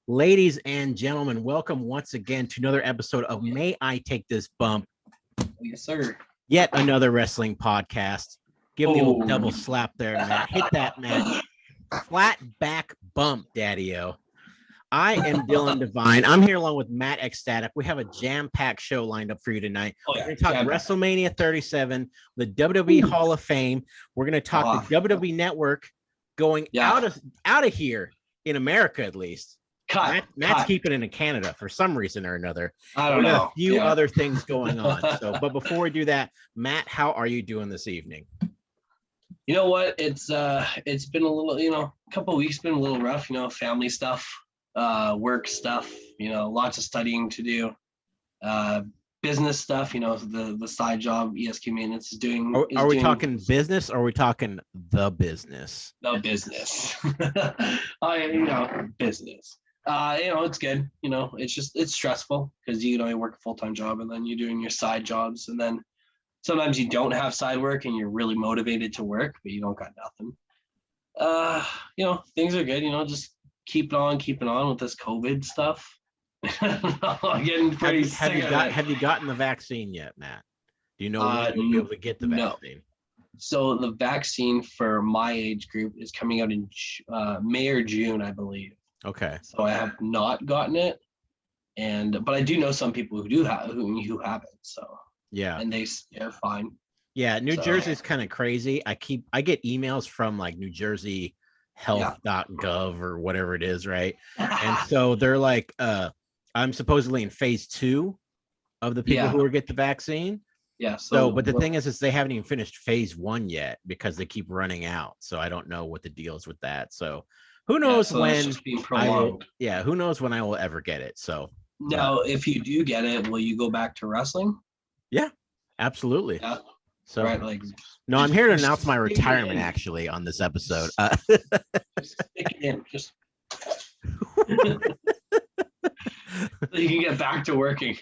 Ladies and gentlemen, welcome once again to another episode of May I Take This Bump? Yes, sir. Yet another wrestling podcast. Give me the old double slap there, Matt. Hit that, Matt. Flat back bump, Daddy-O. I am Dillon Divine. I'm here along with Matt XStatic. We have a jam-packed show lined up for you tonight. We're going to talk WrestleMania 37, the WWE Hall of Fame. We're going to talk the WWE Network going out of here, in America at least. Matt's keeping it in Canada for some reason or another. I don't know. A few other things going on. But before we do that, Matt, how are you doing this evening? You know what? It's been a little, a couple of weeks been a little rough. Family stuff, work stuff. Lots of studying to do. Business stuff. The side job ESQ maintenance is doing. Are we talking business or are we talking the business? The business. Business. It's good. It's stressful because you work a full-time job and then you're doing your side jobs, and then sometimes you don't have side work and you're really motivated to work, but you don't got nothing. Things are good. Just keeping on with this COVID stuff. I'm getting pretty sick of it. Have you gotten the vaccine yet, Matt? Do you know when you'll be able to get the vaccine? No. So the vaccine for my age group is coming out in May or June, I believe. Okay. So I have not gotten it, but I do know some people who do have who have it. So yeah, and they're fine. Yeah, New Jersey's kind of crazy. I get emails from like New Jersey health.gov or whatever it is, right? And so they're like, I'm supposedly in phase 2 of the people who get the vaccine. Yeah. But the thing is they haven't even finished phase 1 yet because they keep running out. So I don't know what the deal is with that. So who knows when who knows when I will ever get it. So now if you do get it, will you go back to wrestling? Yeah, absolutely. Yeah. So no, I'm here to announce my retirement actually on this episode. Just stick it in. Just so you can get back to working,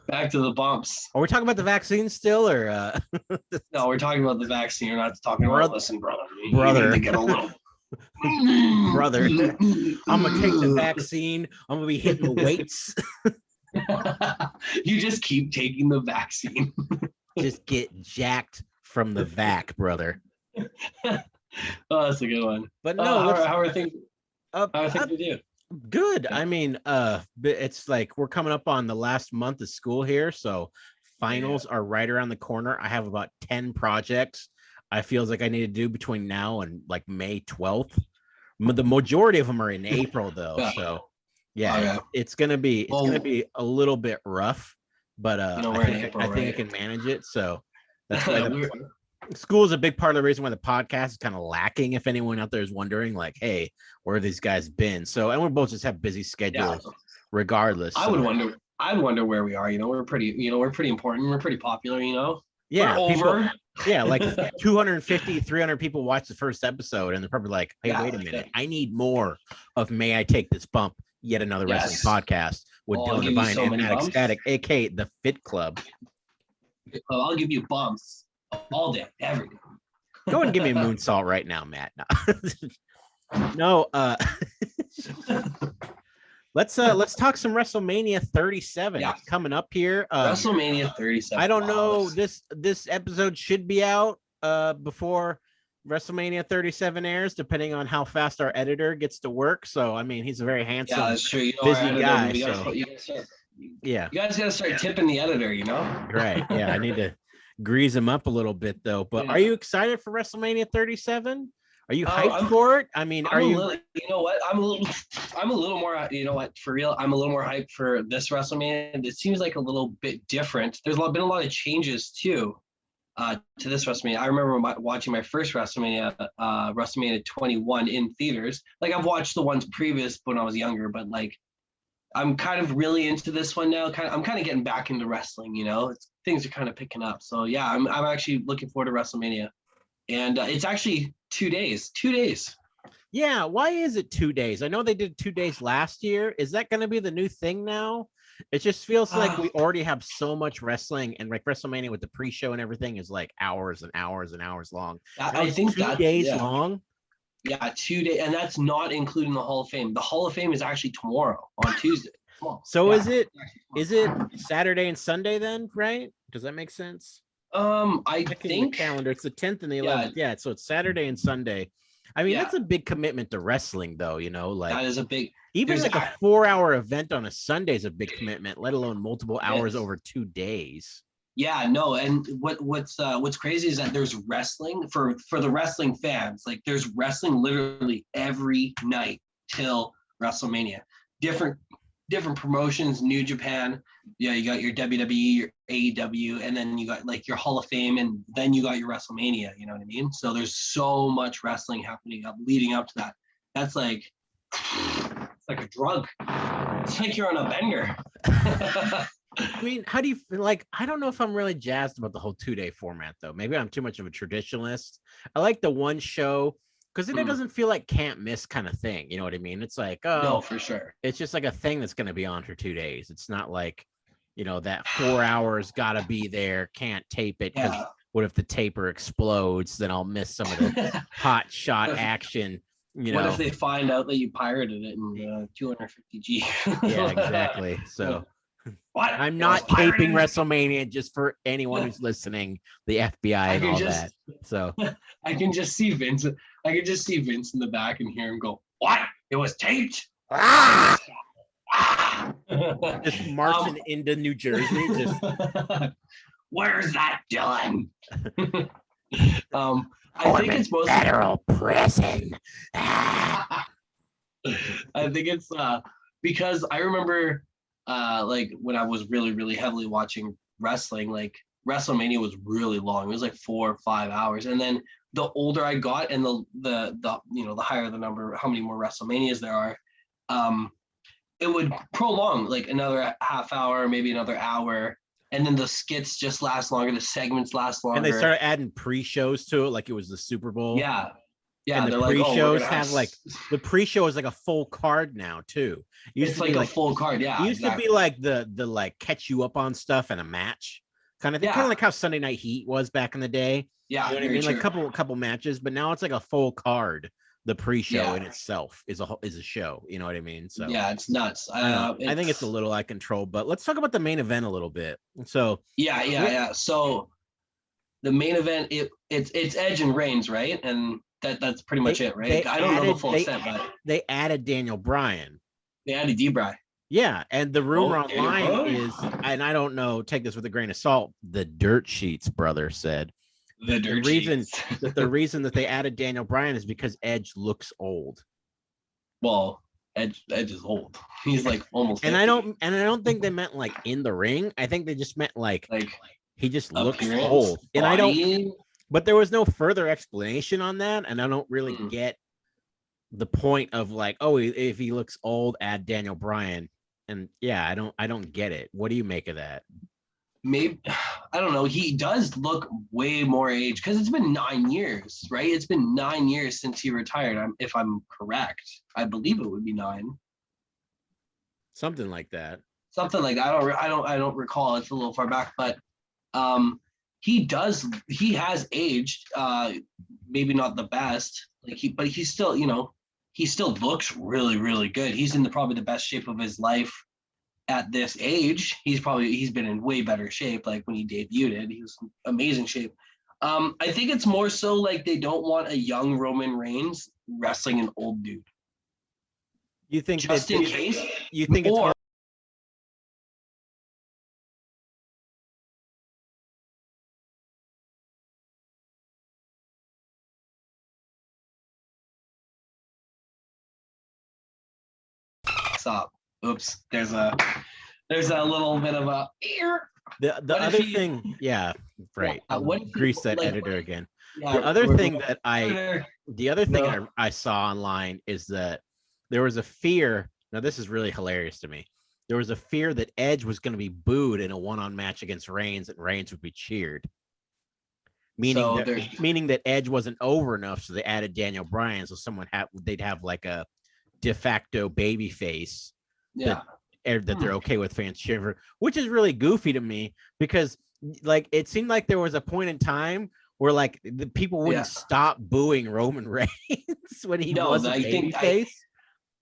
back to the bumps. Are we talking about the vaccine still, or No, we're talking about the vaccine. We're not talking about listen, brother. You need to get a little brother. I'm gonna take the vaccine. I'm gonna be hitting the weights. You just keep taking the vaccine. Just get jacked from the vac, brother. Oh, that's a good one. But no, how are things? How are things with you? Good. I mean, it's like we're coming up on the last month of school here, so finals are right around the corner. I have about 10 projects I feels like I need to do between now and like May 12th. The majority of them are in April though, so it's gonna be a little bit rough, but I think I can manage it. So that's why school is a big part of the reason why the podcast is kind of lacking. If anyone out there is wondering, like, hey, where have these guys been? So, and we both just have busy schedules, regardless. I would wonder where we are. We're pretty important. We're pretty popular. Yeah, over. Like 250, 300 people watch the first episode, and they're probably like, hey, wait a minute, I need more of May I Take This Bump? Yet another wrestling podcast with Dillon Divine and Matt XStatic, aka the Fit Club. I'll give you bumps all day, every day. Go and give me a moonsault right now, Matt. No, let's talk some WrestleMania 37. Yeah. It's coming up here. WrestleMania 37. I don't know. This episode should be out before WrestleMania 37 airs, depending on how fast our editor gets to work. So, I mean, he's a very handsome, that's true. busy guy. You guys got to start tipping the editor, Right. Yeah, I need to grease him up a little bit, though. But are you excited for WrestleMania 37? Are you hyped for it? I mean, I'm a little more, for real, I'm a little more hyped for this WrestleMania. It seems like a little bit different. There's been a lot of changes, too. To this WrestleMania. I remember watching my first WrestleMania, WrestleMania 21 in theaters. Like, I've watched the ones previous when I was younger, but like I'm kind of really into this one now. I'm kind of getting back into wrestling, things are kind of picking up. So yeah, I'm actually looking forward to WrestleMania. And it's actually 2 days. 2 days. Yeah, why is it 2 days? I know they did 2 days last year. Is that going to be the new thing now? It just feels like we already have so much wrestling, and like WrestleMania with the pre-show and everything is like hours and hours and hours long. I think 2 days long. Yeah, 2 days, and that's not including the Hall of Fame. The Hall of Fame is actually tomorrow on Tuesday. So is it Saturday and Sunday then, right? Does that make sense? I think the calendar. It's the 10th and the 11th. Yeah, so it's Saturday and Sunday. I mean, that's a big commitment to wrestling, though. You know, like that is a big. Even like a 4-hour event on a Sunday is a big commitment, let alone multiple hours over 2 days. Yeah, no, and what's crazy is that there's wrestling for the wrestling fans. Like there's wrestling literally every night till WrestleMania. Different promotions, New Japan. Yeah, you got your WWE, your AEW, and then you got like your Hall of Fame, and then you got your WrestleMania. You know what I mean? So there's so much wrestling happening leading up to that. That's like it's like a drug. It's like you're on a bender. I mean, how do you like? I don't know if I'm really jazzed about the whole 2-day format, though. Maybe I'm too much of a traditionalist. I like the one show because it doesn't feel like can't miss kind of thing. You know what I mean? It's like, oh, no, for sure. It's just like a thing that's going to be on for 2 days. It's not like, you know, that 4 hours got to be there. Can't tape it because what if the taper explodes? Then I'll miss some of the hot shot action. You know, what if they find out that you pirated it in 250G? Yeah, exactly. So. What? I'm not taping WrestleMania just for anyone who's listening, the FBI and all that. So I can just see Vince. I can just see Vince in the back and hear him go, "What? It was taped." Just marching into New Jersey. Just where's that Dillon? I think it's mostly federal prison. I think it's because I remember. Like when I was really heavily watching wrestling, like WrestleMania was really long. It was like 4 or 5 hours. And then the older I got and the you know, the higher the number, how many more WrestleManias there are, it would prolong like another half hour, maybe another hour. And then the skits just last longer, the segments last longer. And they started adding pre-shows to it like it was the Super Bowl. Yeah. Yeah, and the pre-shows have like the pre-show is like a full card now too. It's like a full card, yeah. It used to be like the like catch you up on stuff and a match kind of thing, kind of like how Sunday Night Heat was back in the day. Yeah, you know what I mean, like couple matches, but now it's like a full card. The pre-show in itself is a show. You know what I mean? So yeah, it's nuts. I think it's a little out of control, but let's talk about the main event a little bit. So yeah. So the main event, it's Edge and Reigns, right? And that's pretty much it, right? I don't know the full extent, but they added Daniel Bryan. They added D-Bry. Yeah, and the rumor online is, and I don't know, take this with a grain of salt, the Dirt Sheets brother said the reason that they added Daniel Bryan is because Edge looks old. Well, Edge is old. He's like almost 50. And I don't think they meant like in the ring. I think they just meant like he just looks old. And I don't. But there was no further explanation on that, and I don't really get the point of like, oh, if he looks old, add Daniel Bryan. And yeah, I don't get it. What do you make of that? Maybe I don't know. He does look way more age because it's been 9 years, right? It's been 9 years since he retired. If I'm correct, I believe it would be 9. Something like that. Something like that. I don't recall. It's a little far back, but he has aged, maybe not the best, but he's still, you know, he still looks really good. He's in probably the best shape of his life at this age. He's been in way better shape. Like when he debuted it, he was in amazing shape. I think it's more so like they don't want a young Roman Reigns wrestling an old dude. You think just in case? You think it's more up. Oops. There's a little bit of a the other thing. Yeah, right. Grease that editor again. Yeah, the other thing I saw online is that there was a fear. Now this is really hilarious to me. There was a fear that Edge was going to be booed in a one-on match against Reigns, and Reigns would be cheered. Meaning that Edge wasn't over enough, so they added Daniel Bryan, so they'd have like a de facto baby face that they're okay with fans cheering for, which is really goofy to me because like it seemed like there was a point in time where like the people wouldn't stop booing Roman Reigns when he was a babyface.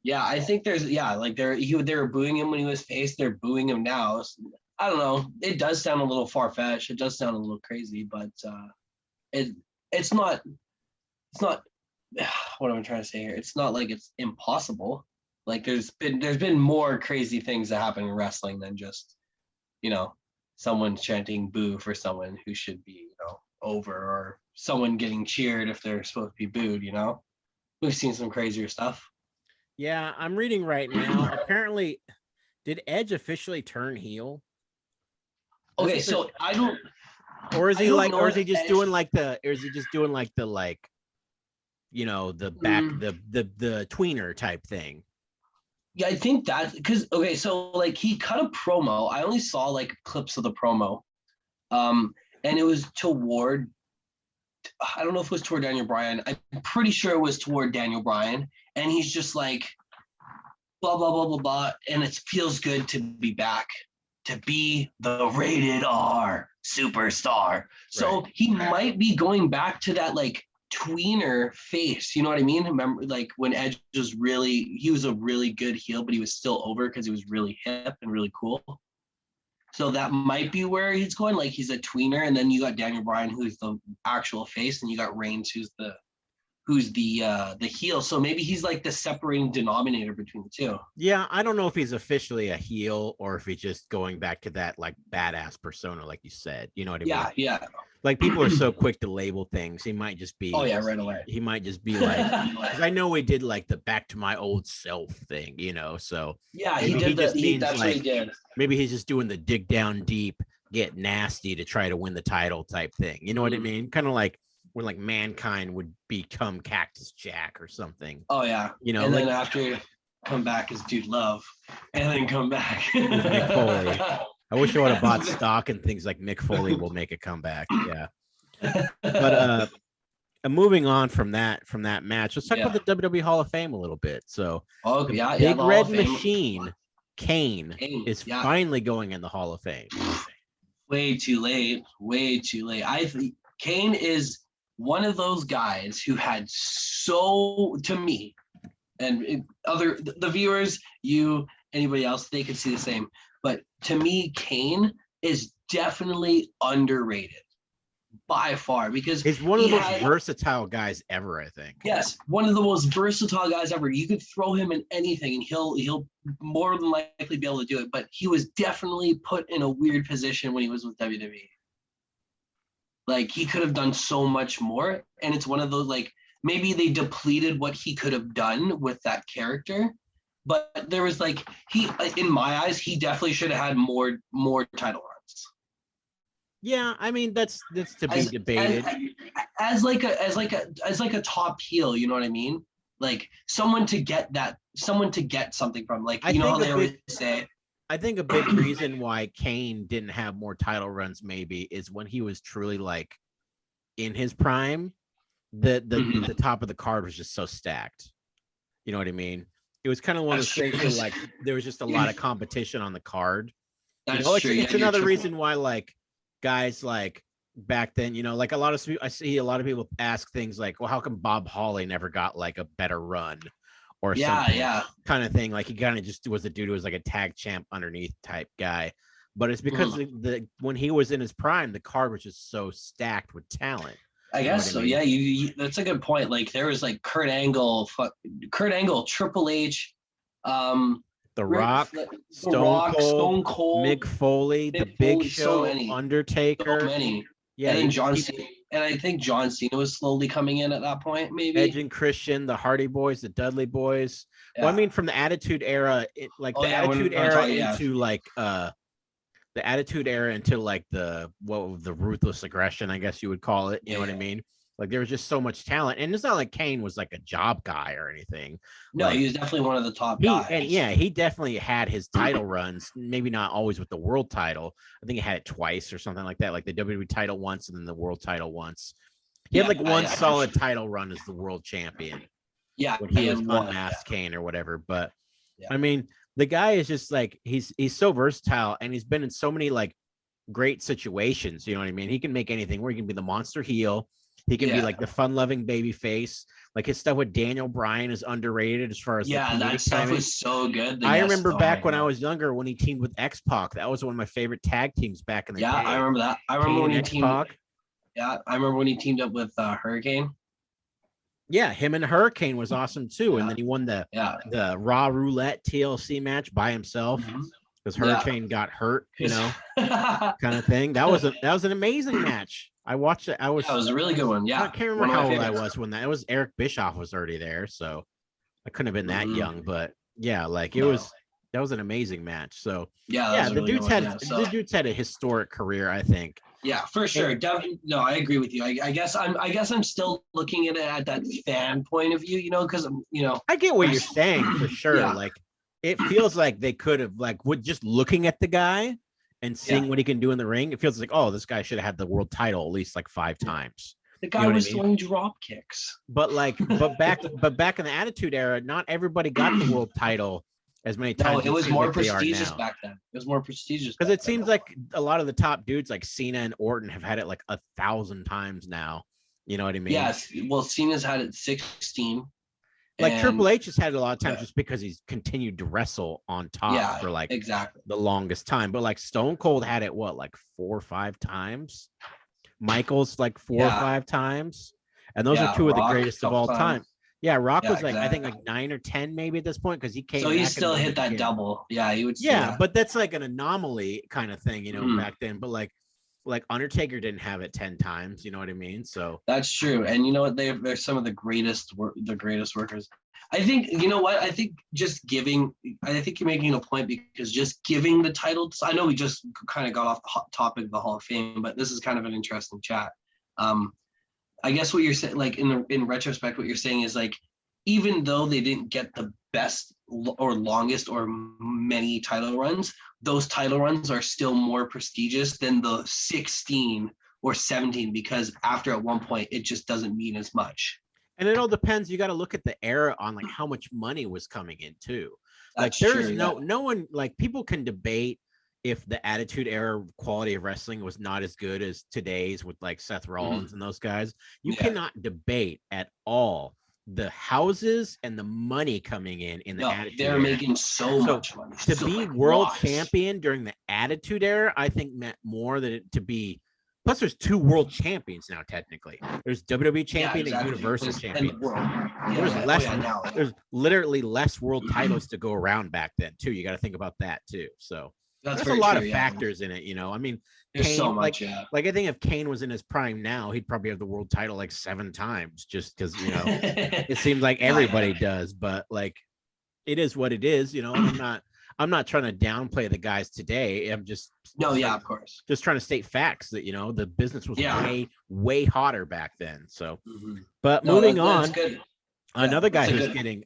Yeah, I think there's like they were booing him when he was face. They're booing him now. So, I don't know. It does sound a little far fetched. It does sound a little crazy, but it's not. What am I trying to say here? It's not like it's impossible. Like there's been more crazy things that happen in wrestling than just, someone chanting boo for someone who should be, over, or someone getting cheered if they're supposed to be booed. We've seen some crazier stuff. Yeah, I'm reading right now. Apparently, did Edge officially turn heel? Okay, so I don't. Or is he like, or is he just doing like the, the tweener type thing? Yeah, I think that because so like he cut a promo. I only saw like clips of the promo, and it was toward. I don't know if it was toward Daniel Bryan. I'm pretty sure it was toward Daniel Bryan, and he's just like, blah blah blah blah blah, and it feels good to be back, to be the rated R superstar. So he might be going back to that like tweener face, you know what I mean? Remember, like when Edge was he was a really good heel, but he was still over because he was really hip and really cool. So that might be where he's going. Like he's a tweener, and then you got Daniel Bryan, who's the actual face, and you got Reigns, who's the heel. So maybe he's like the separating denominator between the two. Yeah, I don't know if he's officially a heel or if he's just going back to that like badass persona, like you said. You know what I mean? Yeah. Like people are so quick to label things. He might just be. Oh yeah, right away. He might just be like, because I know he did like the back to my old self thing, So yeah, he did that. That's what he did. Maybe he's just doing the dig down deep, get nasty to try to win the title type thing. You know what I mean? Kind of like when like Mankind would become Cactus Jack or something. Oh yeah, and then after come back as Dude Love, and then come back. Mick Foley. I wish I would have bought stock and things like Mick Foley will make a comeback. Yeah, but moving on from that match, let's talk about the WWE Hall of Fame a little bit. So, Big Red Machine, Kane is finally going in the Hall of Fame. Way too late. I think Kane is one of those guys who had to me, and the viewers, you, anybody else, they could see the same. But to me, Kane is definitely underrated by far because he's one of the most versatile guys ever, I think. Yes, one of the most versatile guys ever. You could throw him in anything and he'll more than likely be able to do it. But he was definitely put in a weird position when he was with WWE. Like he could have done so much more. And it's one of those, like, maybe they depleted what he could have done with that character. But there was like in my eyes, he definitely should have had more title runs. Yeah, I mean that's to be debated. As a top heel, you know what I mean? Like someone to get something from. Like how they always say. I think a big reason why Kane didn't have more title runs maybe is when he was truly like in his prime, the top of the card was just so stacked. You know what I mean? It was kind of one of those things where like there was just a lot of competition on the card. It's another reason why like guys like back then, like I see a lot of people ask things like, well, how come Bob Holly never got like a better run or something kind of thing? Like he kind of just was a dude who was like a tag champ underneath type guy. But it's because when he was in his prime, the card was just so stacked with talent. I guess so. I mean? Yeah, you that's a good point. Like there was like Kurt Angle, Triple H, The Rock, Stone Cold, Mick Foley, The Big Show, Undertaker, so many. Yeah, and then John Cena, and I think John Cena was slowly coming in at that point. Maybe Edge and Christian, the Hardy Boys, the Dudley Boys. Yeah. Well, I mean, from the Attitude Era, the Attitude Era into like the ruthless aggression, I guess you would call it. You know what I mean? Like there was just so much talent, and it's not like Kane was like a job guy or anything. No, he was definitely one of the top guys. And he definitely had his title runs. Maybe not always with the world title. I think he had it twice or something like that, like the WWE title once and then the world title once. He had like one solid title run as the world champion. Yeah, when he was unmasked Kane or whatever. But I mean, the guy is just like he's so versatile, and he's been in so many like great situations. You know what I mean? He can make anything where he can be the monster heel. He can be like the fun-loving baby face. Like his stuff with Daniel Bryan is underrated as far as that stuff timing. was so good. I remember back when I was younger when he teamed with X-Pac. That was one of my favorite tag teams back in the day. Yeah, I remember that. I remember when he teamed. Yeah, I remember when he teamed up with Hurricane. Yeah, him and Hurricane was awesome too. And then he won the Raw Roulette TLC match by himself because Hurricane got hurt, you know, kind of thing. That was an amazing match. I watched it. It was a really good one. Yeah, I can't remember how old I was when that. It was Eric Bischoff was already there, so I couldn't have been that young. But yeah, like that was an amazing match. So the dude's had a historic career, I think. Yeah, for sure. No, I agree with you. I guess I'm still looking at it at that fan point of view, you know, because I get what you're saying for sure. Yeah. Like it feels like they could have with just looking at the guy and seeing what he can do in the ring. It feels like, oh, this guy should have had the world title at least like 5 times. The guy was throwing drop kicks. But back in the Attitude Era, not everybody got the world title as many times. No, it was more prestigious back then. It was more prestigious because it seems like a lot of the top dudes like Cena and Orton have had it like 1,000 times now. You know what I mean? Yes. Well, Cena's had it 16. Like Triple H has had it a lot of times just because he's continued to wrestle on top for like the longest time. But like Stone Cold had it like 4 or 5 times. Michael's like 4 or 5 times, and those are 2 of the greatest of all time. Yeah, Rock was like I think like 9 or 10 maybe at this point because he came. So he still hit that double. Yeah, he would. Yeah, but that's like an anomaly kind of thing, you know, back then. But like Undertaker didn't have it 10 times. You know what I mean? So that's true. And you know what? They're some of the greatest workers. I think you know what? I think just giving. I think you're making a point because just giving the title. I know we just kind of got off the topic of the Hall of Fame, but this is kind of an interesting chat. I guess what you're saying, like in retrospect, what you're saying is like, even though they didn't get the best or longest or many title runs, those title runs are still more prestigious than the 16 or 17 because after at one point it just doesn't mean as much. And it all depends. You got to look at the era on like how much money was coming in too. Like there's no one like people can debate if the Attitude Era quality of wrestling was not as good as today's with like Seth Rollins and those guys. You cannot debate at all the houses and the money coming in the Attitude Era. They're making so much money. To be world champion during the Attitude Era, I think meant more than to be. Plus, there's 2 world champions now. Technically, there's WWE champion and Universal champion. There's literally less world titles to go around back then too. You got to think about that too. So. There's a lot of factors in it, you know. I mean, there's Kane, so much. Like I think if Kane was in his prime now, he'd probably have the world title like 7 times, just because you know it seems like everybody does. But like, it is what it is, you know. I'm not trying to downplay the guys today. I'm just of course, just trying to state facts that you know the business was way hotter back then. So, but moving on, another guy who's getting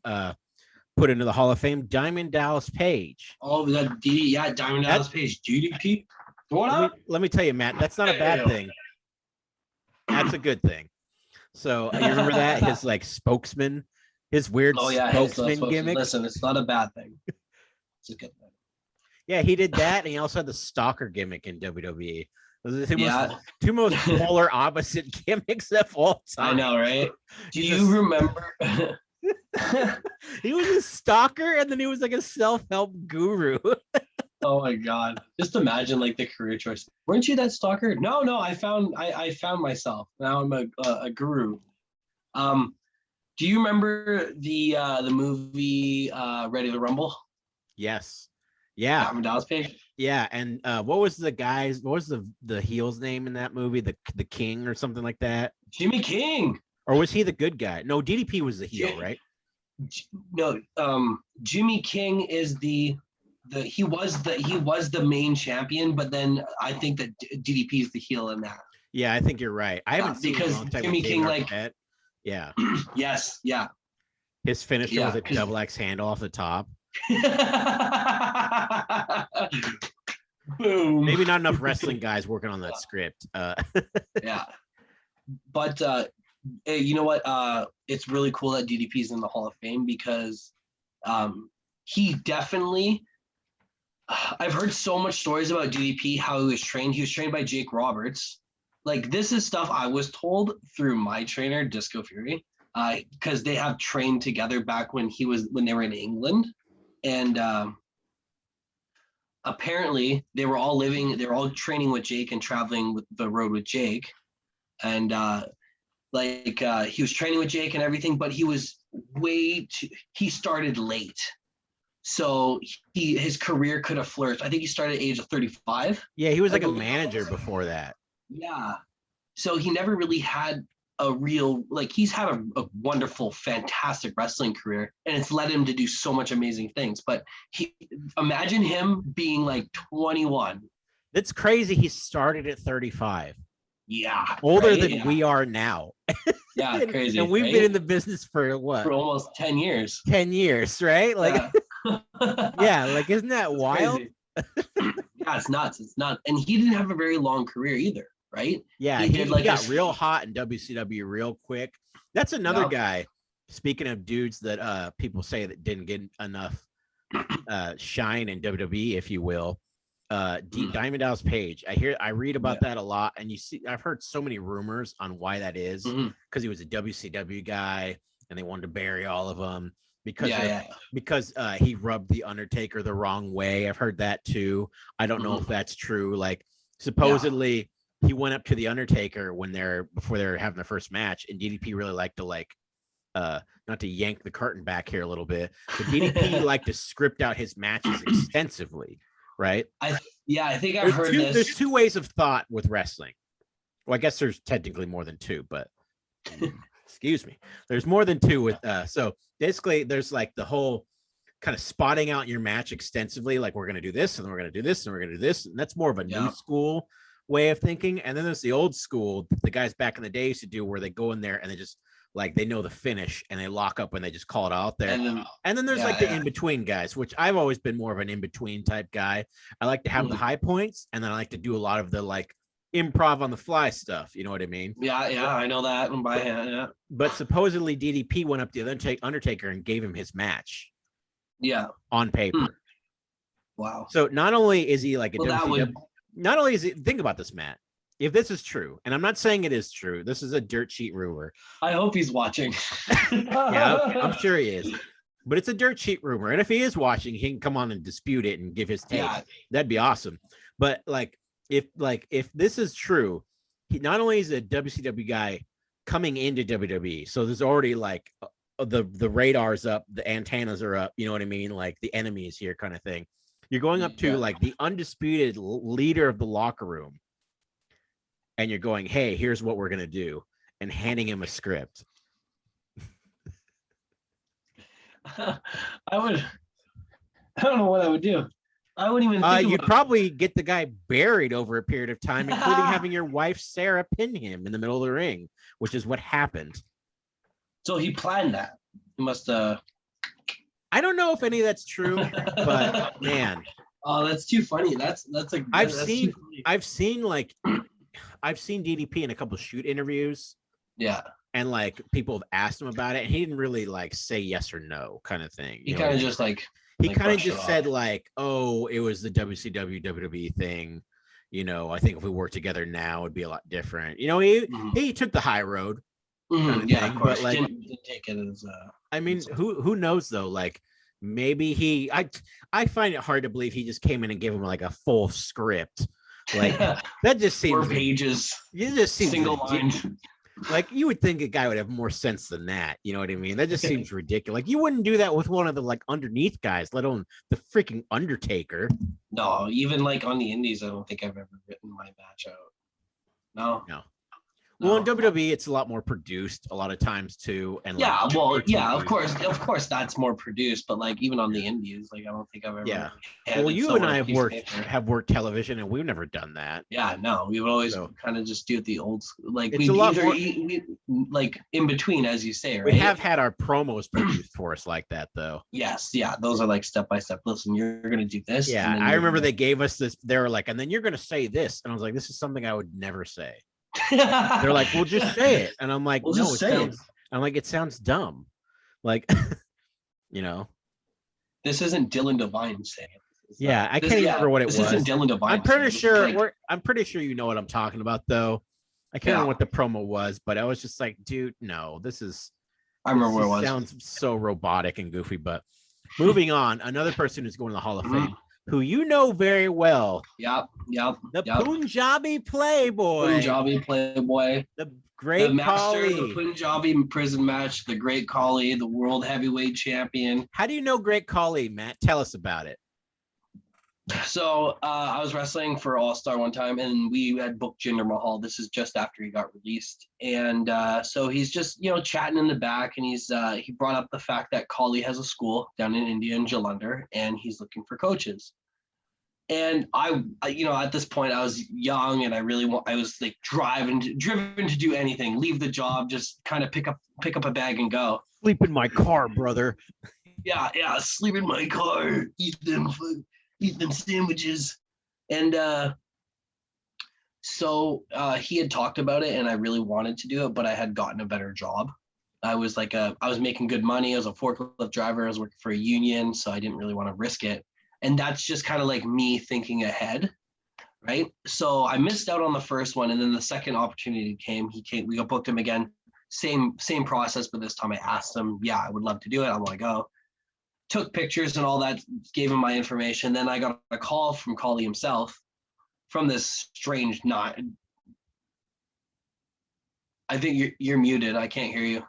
put into the Hall of Fame, Diamond Dallas Page. Oh, Diamond Dallas Page, DDP. Let me tell you, Matt, that's not a bad thing. That's a good thing. So you remember that his like spokesman, his weird spokesman gimmick. Listen, it's not a bad thing. It's a good thing. Yeah, he did that, and he also had the stalker gimmick in WWE. Those are the two most polar opposite gimmicks of all time. I know, right? Do you remember? He was a stalker and then he was like a self-help guru. Oh my god, just imagine like the career choice. Weren't you that stalker? No, I found myself. Now I'm a guru. Do you remember the movie Ready to Rumble? Yes. Yeah. Dallas Page. Yeah, and what was the heel's name in that movie? The King or something like that? Jimmy King. Or was he the good guy? No, DDP was the heel, right? No, Jimmy King is he was the main champion, but then I think that DDP is the heel in that. Yeah, I think you're right. I haven't seen because Jimmy King yeah. Yes, yeah. His finisher was a double X handle off the top. Boom. Maybe not enough wrestling guys working on that script. Yeah, but you know what? It's really cool that DDP is in the Hall of Fame because he definitely I've heard so much stories about DDP, how he was trained. He was trained by Jake Roberts. Like, this is stuff I was told through my trainer, Disco Fury, because they have trained together back when they were in England. And apparently they were all training with Jake and traveling with the road with Jake. And he was training with Jake and everything, but he was he started late. So his career could have flourished. I think he started at the age of 35. Yeah, he was like a manager before that. Yeah. So he never really had a real, he's had a wonderful, fantastic wrestling career, and it's led him to do so much amazing things. But imagine him being like 21. That's crazy. He started at 35. Yeah. Older than we are now. Yeah, crazy. And we've been in the business for what? For almost 10 years. 10 years, right? Like, yeah, like, isn't that wild? Yeah, it's nuts. It's nuts. And he didn't have a very long career either, right? Yeah, he got real hot in WCW real quick. That's another guy. Speaking of dudes that people say that didn't get enough shine in WWE, if you will. Diamond Dallas Page. I read about that a lot, and I've heard so many rumors on why that is, because he was a WCW guy and they wanted to bury all of them because he rubbed the Undertaker the wrong way. I've heard that too. I don't know if that's true. Like, supposedly he went up to the Undertaker before they're having their first match, and DDP really liked to not to yank the curtain back here a little bit, but DDP liked to script out his matches extensively. Right. I think I've heard this. There's two ways of thought with wrestling. Well, I guess there's technically more than two, but excuse me. There's more than two with so basically there's like the whole kind of spotting out your match extensively, like we're gonna do this and we're gonna do this and we're gonna do this. And that's more of a new school way of thinking. And then there's the old school, the guys back in the day used to do, where they go in there and they just they know the finish and they lock up and they just call it out there. And then there's the in-between guys, which I've always been more of an in-between type guy. I like to have the high points, and then I like to do a lot of the improv on the fly stuff. You know what I mean? Yeah, I know that one by hand. Yeah. But supposedly DDP went up to the Undertaker and gave him his match. Yeah. On paper. Wow. So not only is he like not only is he, think about this, Matt. If this is true, and I'm not saying it is true, this is a dirt sheet rumor. I hope he's watching. Yeah, I'm sure he is. But it's a dirt sheet rumor. And if he is watching, he can come on and dispute it and give his take. Yeah. That'd be awesome. But if this is true, he not only is a WCW guy coming into WWE, so there's already the radar's up, the antennas are up, you know what I mean? Like, the enemy is here kind of thing. You're going up to the undisputed leader of the locker room. And you're going, hey, here's what we're going to do, and handing him a script. I don't know what I would do. I wouldn't even think you'd probably get the guy buried over a period of time, including having your wife, Sarah, pin him in the middle of the ring, which is what happened. So he planned that. He must I don't know if any of that's true, but man. Oh, that's too funny. I've seen DDP in a couple of shoot interviews. Yeah. And people have asked him about it, and he didn't really say yes or no kind of thing. He kind of just said oh, it was the WCW WWE thing. I think if we worked together now, it'd be a lot different. He took the high road. Yeah, of course. But didn't take it as I mean, who knows though? Maybe I find it hard to believe he just came in and gave him a full script. That just seems 4 pages. It just seems single line. You would think a guy would have more sense than that. You know what I mean? That just seems ridiculous. You wouldn't do that with one of the underneath guys, let alone the freaking Undertaker. No, even on the indies, I don't think I've ever written my match out. No. Well, in WWE, it's a lot more produced a lot of times too, and of course, that's more produced. But even on the indies, I don't think I've ever. Yeah. Well, you and I have worked television, and we've never done that. Yeah, no, we would always kind of just do it the old school. In between, as you say, right? We have had our promos produced for us like that, though. Yes, yeah, those are step by step. Listen, you're gonna do this. Yeah, I remember they gave us this. They were and then you're gonna say this, and I was like, this is something I would never say. They're well, just say it, and I'm no, it sounds dumb. This isn't Dillon Divine saying Yeah, I can't remember what it was. This isn't Dillon Divine. I'm pretty sure I'm pretty sure you know what I'm talking about, though. I can't remember what the promo was, but I was just like, dude, no, this is. I remember what it was. Sounds so robotic and goofy, but moving on, another person who's going to the Hall of Fame, who you know very well. Yep. Punjabi Playboy. The great the master Khali. of the Punjabi prison match, the great Khali, the world heavyweight champion. How do you know great Khali, Matt? Tell us about it. So I was wrestling for All Star one time, and we had booked Jinder Mahal. This is just after he got released, and so he's just chatting in the back, and he brought up the fact that Khali has a school down in India in Jalandhar, and he's looking for coaches. And I at this point I was young, and I was like driven to do anything, leave the job, just kind of pick up a bag and go. Sleep in my car, brother. Yeah, sleep in my car, eat them sandwiches. And so he had talked about it, and I really wanted to do it, but I had gotten a better job. I was making good money. I was a forklift driver. I was working for a union, so I didn't really want to risk it. And that's just kind of like me thinking ahead, right? So I missed out on the first one, and then the second opportunity came. We got booked him again. Same process, but this time I asked him, I would love to do it. I want to go. Took pictures and all that, gave him my information. Then I got a call from Khali himself from this strange I think you're muted. I can't hear you.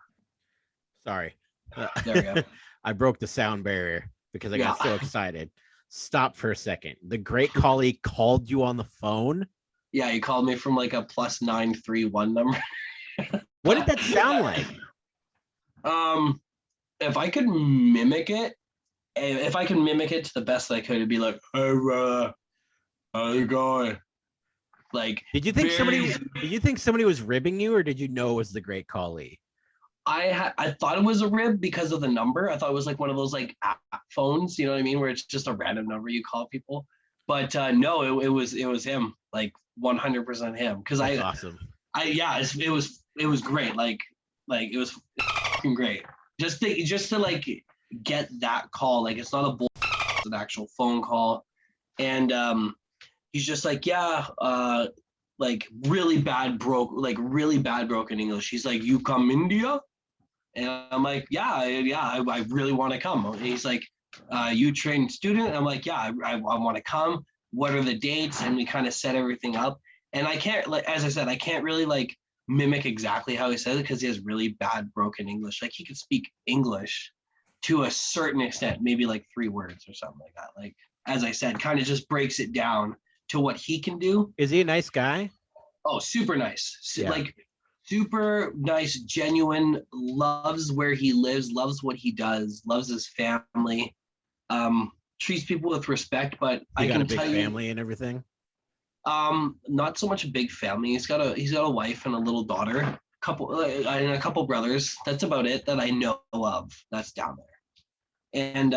Sorry. There we go. I broke the sound barrier because I got so excited. Stop for a second. The great Khali called you on the phone? Yeah, he called me from like a +931 number. What did that sound like? If I could mimic it, to the best I could, it'd be like, "Hey, how's it going?" Like, did you think somebody was ribbing you, or did you know it was the great Khali? I thought it was a rib because of the number. I thought it was like one of those like app phones, you know what I mean, where it's just a random number you call people. But no, it was him, like 100% him. Because awesome. It was great. Like it was fucking great. Just to like get that call. Like, it's not a bull, it's an actual phone call. And he's just like, like really bad broken English. He's like, "You come India?" And I'm like, I really want to come. And he's like, "You trained student?" And I'm like, "Yeah, I want to come. What are the dates?" And we kind of set everything up. And I can't, like, as I said, I can't really like mimic exactly how he says it because he has really bad broken English. Like, he could speak English to a certain extent, maybe like 3 words or something like that. Like, as I said, kind of just breaks it down to what he can do. Is he a nice guy? Oh, super nice. Like, super nice, genuine, loves where he lives, loves what he does, loves his family, treats people with respect. But I can tell you, family and everything. Not so much a big family. He's got a wife and a little daughter, and a couple brothers. That's about it that I know of. That's down there. And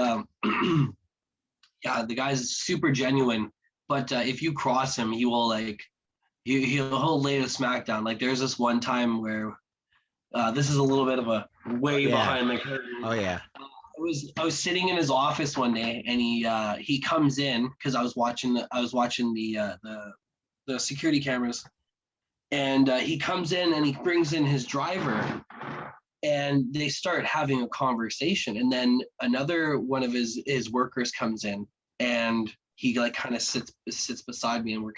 the guy's super genuine. But if you cross him, he will like. He'll lay the smackdown. Like, there's this one time where this is a little bit of a behind the curtain. Oh yeah. I was sitting in his office one day, and he comes in because I was watching the security cameras, and he comes in and he brings in his driver, and they start having a conversation. And then another one of his workers comes in, and he like kind of sits beside me, and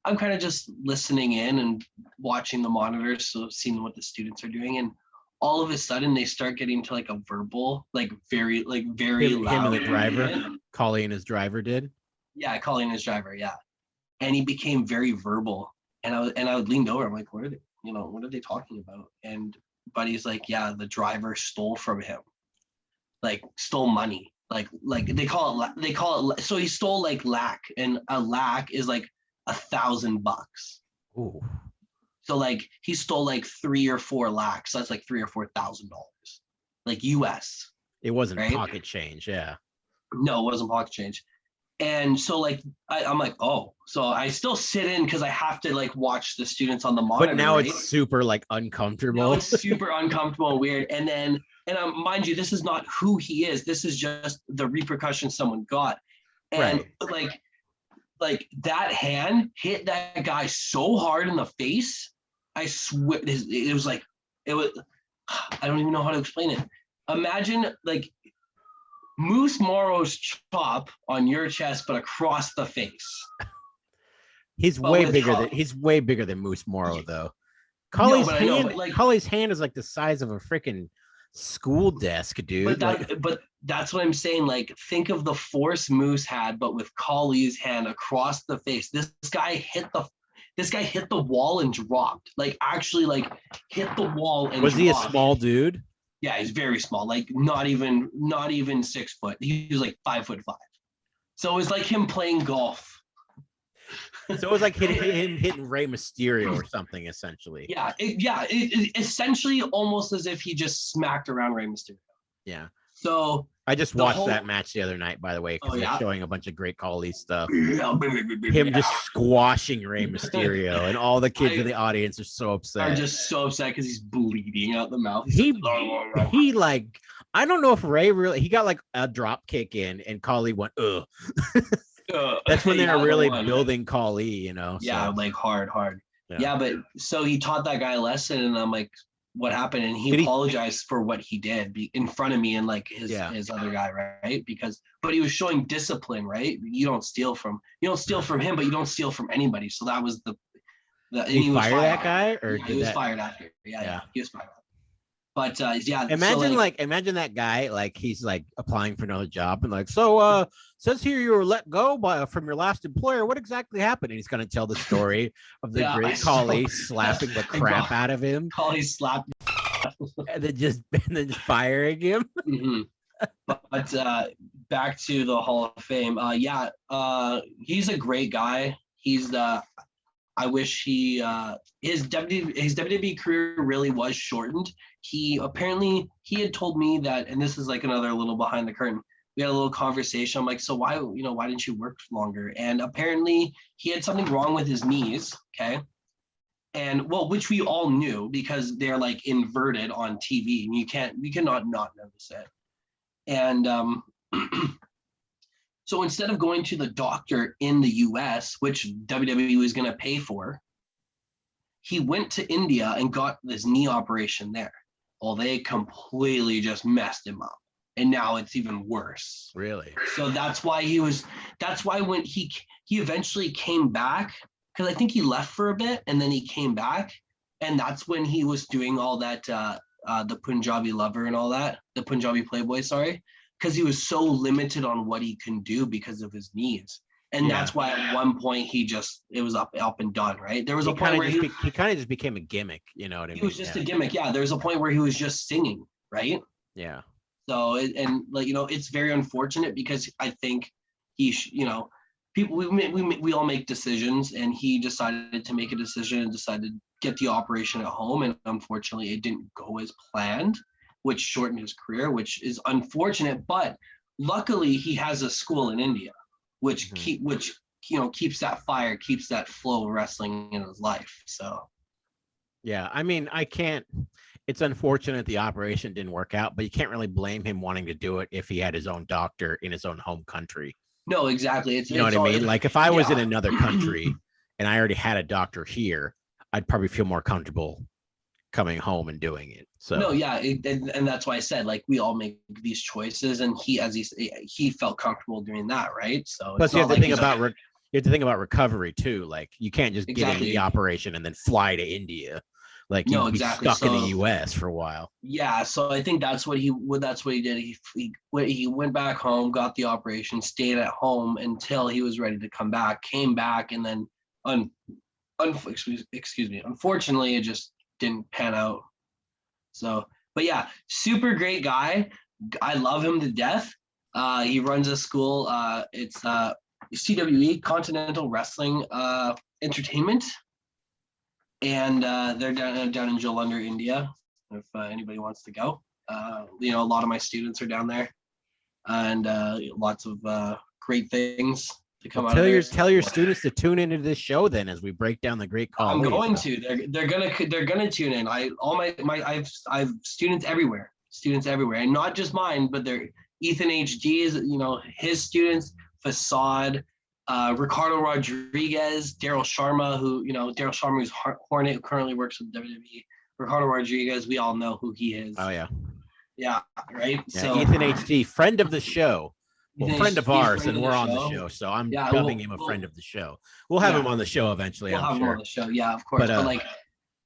I'm kind of just listening in and watching the monitors, so seeing what the students are doing. And all of a sudden they start getting to like a verbal, like very loud. Him and the driver, Khali and his driver did. Yeah, Khali and his driver. Yeah, and he became very verbal. And I would lean over. I'm like, what are they talking about? And Buddy's like, yeah, the driver stole from him, like stole money. Like they call it. So he stole like lakh, and a lakh is like $1,000. Ooh. So like he stole like 3 or 4 lakhs. So that's like $3,000 or $4,000, like US. It wasn't pocket change, yeah. No, it wasn't pocket change. And so like I'm like, oh, so I still sit in because I have to like watch the students on the monitor. But now it's super like uncomfortable. No, it's super uncomfortable and weird. And mind you, this is not who he is. This is just the repercussions someone got. And like that hand hit that guy so hard in the face. I swear it was like, I don't even know how to explain it. Imagine like Moose Morrow's chop on your chest, but across the face. He's way bigger than Moose Morrow though. Khali's hand is like the size of a freaking school desk, dude. But that's what I'm saying. Like, think of the force Moose had, but with Khali's hand across the face. This guy hit the wall and dropped. Like, actually, like hit the wall and was dropped. He a small dude? Yeah, he's very small. Like, not even 6 foot. He was like 5'5". So it was like him playing golf. So it was like hitting Rey Mysterio or something, essentially. Yeah, it essentially almost as if he just smacked around Rey Mysterio. Yeah. So I just watched that match the other night, by the way, because they're showing a bunch of great Khali stuff. Him just squashing Rey Mysterio, and all the kids in the audience are so upset. Are just so upset because he's bleeding out the mouth. He like, I don't know if Rey really, he got like a drop kick in, and Khali went, ugh. That's when they're really building Khali, you know. Yeah, like hard. Yeah, but so he taught that guy a lesson, and I'm like, what happened? And he apologized for what he did in front of me and like his other guy, right? But he was showing discipline, right? You don't steal from him, but you don't steal from anybody. So that was did he fire that guy, or he was fired after? Yeah, he was fired. But imagine that guy, like he's like applying for another job and like, says here you were let go from your last employer. What exactly happened? And he's going to tell the story of the great Khali slapping the crap out of him. Khali slapped and then firing him. Mm-hmm. But back to the Hall of Fame. He's a great guy. I wish his WWE career really was shortened. He had told me that, and this is like another little behind the curtain. We had a little conversation. I'm like, so why didn't you work longer? And apparently he had something wrong with his knees. Okay. And which we all knew because they're like inverted on TV and you cannot not notice it. And, so instead of going to the doctor in the US, which WWE was going to pay for, he went to India and got this knee operation there. Well, they completely just messed him up. And now it's even worse. Really? So that's why when he eventually came back, because I think he left for a bit and then he came back. And that's when he was doing all that, the Punjabi lover and all that, the Punjabi Playboy, sorry. Because he was so limited on what he can do because of his knees. And that's why at one point it was up and done, right? There was a point where he kind of just became a gimmick, you know what I mean? He was just a gimmick, yeah. There was a point where he was just singing, right? Yeah. So, it's very unfortunate because I think people, we all make decisions, and he decided to make a decision and decided to get the operation at home. And unfortunately, it didn't go as planned, which shortened his career, which is unfortunate. But luckily, he has a school in India, which keeps that fire, keeps that flow of wrestling in his life. So, yeah, I mean, it's unfortunate the operation didn't work out, but you can't really blame him wanting to do it if he had his own doctor in his own home country. No, exactly. You know what I mean? Like if I was in another country and I already had a doctor here, I'd probably feel more comfortable coming home and doing it. So no, yeah, and that's why I said, like, we all make these choices, and he felt comfortable doing that, right? So plus you have to think about recovery too. Like you can't just get into the operation and then fly to India. Like you'd be stuck in the US for a while. Yeah, so I think that's what he did. He went back home, got the operation, stayed at home until he was ready to come back, came back, and then unfortunately it just didn't pan out. So, but yeah, super great guy. I love him to death. He runs a school. It's CWE, Continental Wrestling Entertainment. And they're down in Jalandhar, India, if anybody wants to go. A lot of my students are down there, and lots of great things to come out of there. Tell your students to tune into this show then as we break down the great Khali. I'm going to. They're gonna tune in. I have students everywhere, and not just mine, but they're Ethan HD's, his students, Facade, Ricardo Rodriguez, Daryl Sharma, who's Hornet, who currently works with WWE. Ricardo Rodriguez, we all know who he is. Oh, yeah. Yeah, right? Yeah, so Ethan HD, friend of the show. Well, friend of ours, and we're on the show. show, so I'm dubbing him a friend of the show. We'll have him on the show eventually, We'll have him on the show, yeah, of course. But like,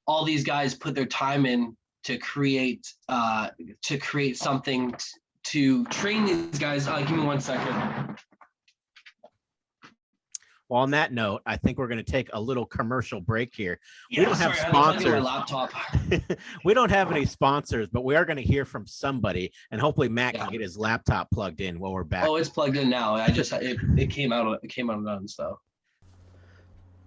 all these guys put their time in to create something to train these guys. Give me 1 second. Well, on that note, I think we're going to take a little commercial break here. Yeah, we don't have sponsors. Laptop. We don't have any sponsors, but we are going to hear from somebody, and hopefully Matt can get his laptop plugged in while we're back. Oh, it's plugged in now. It came out done. So,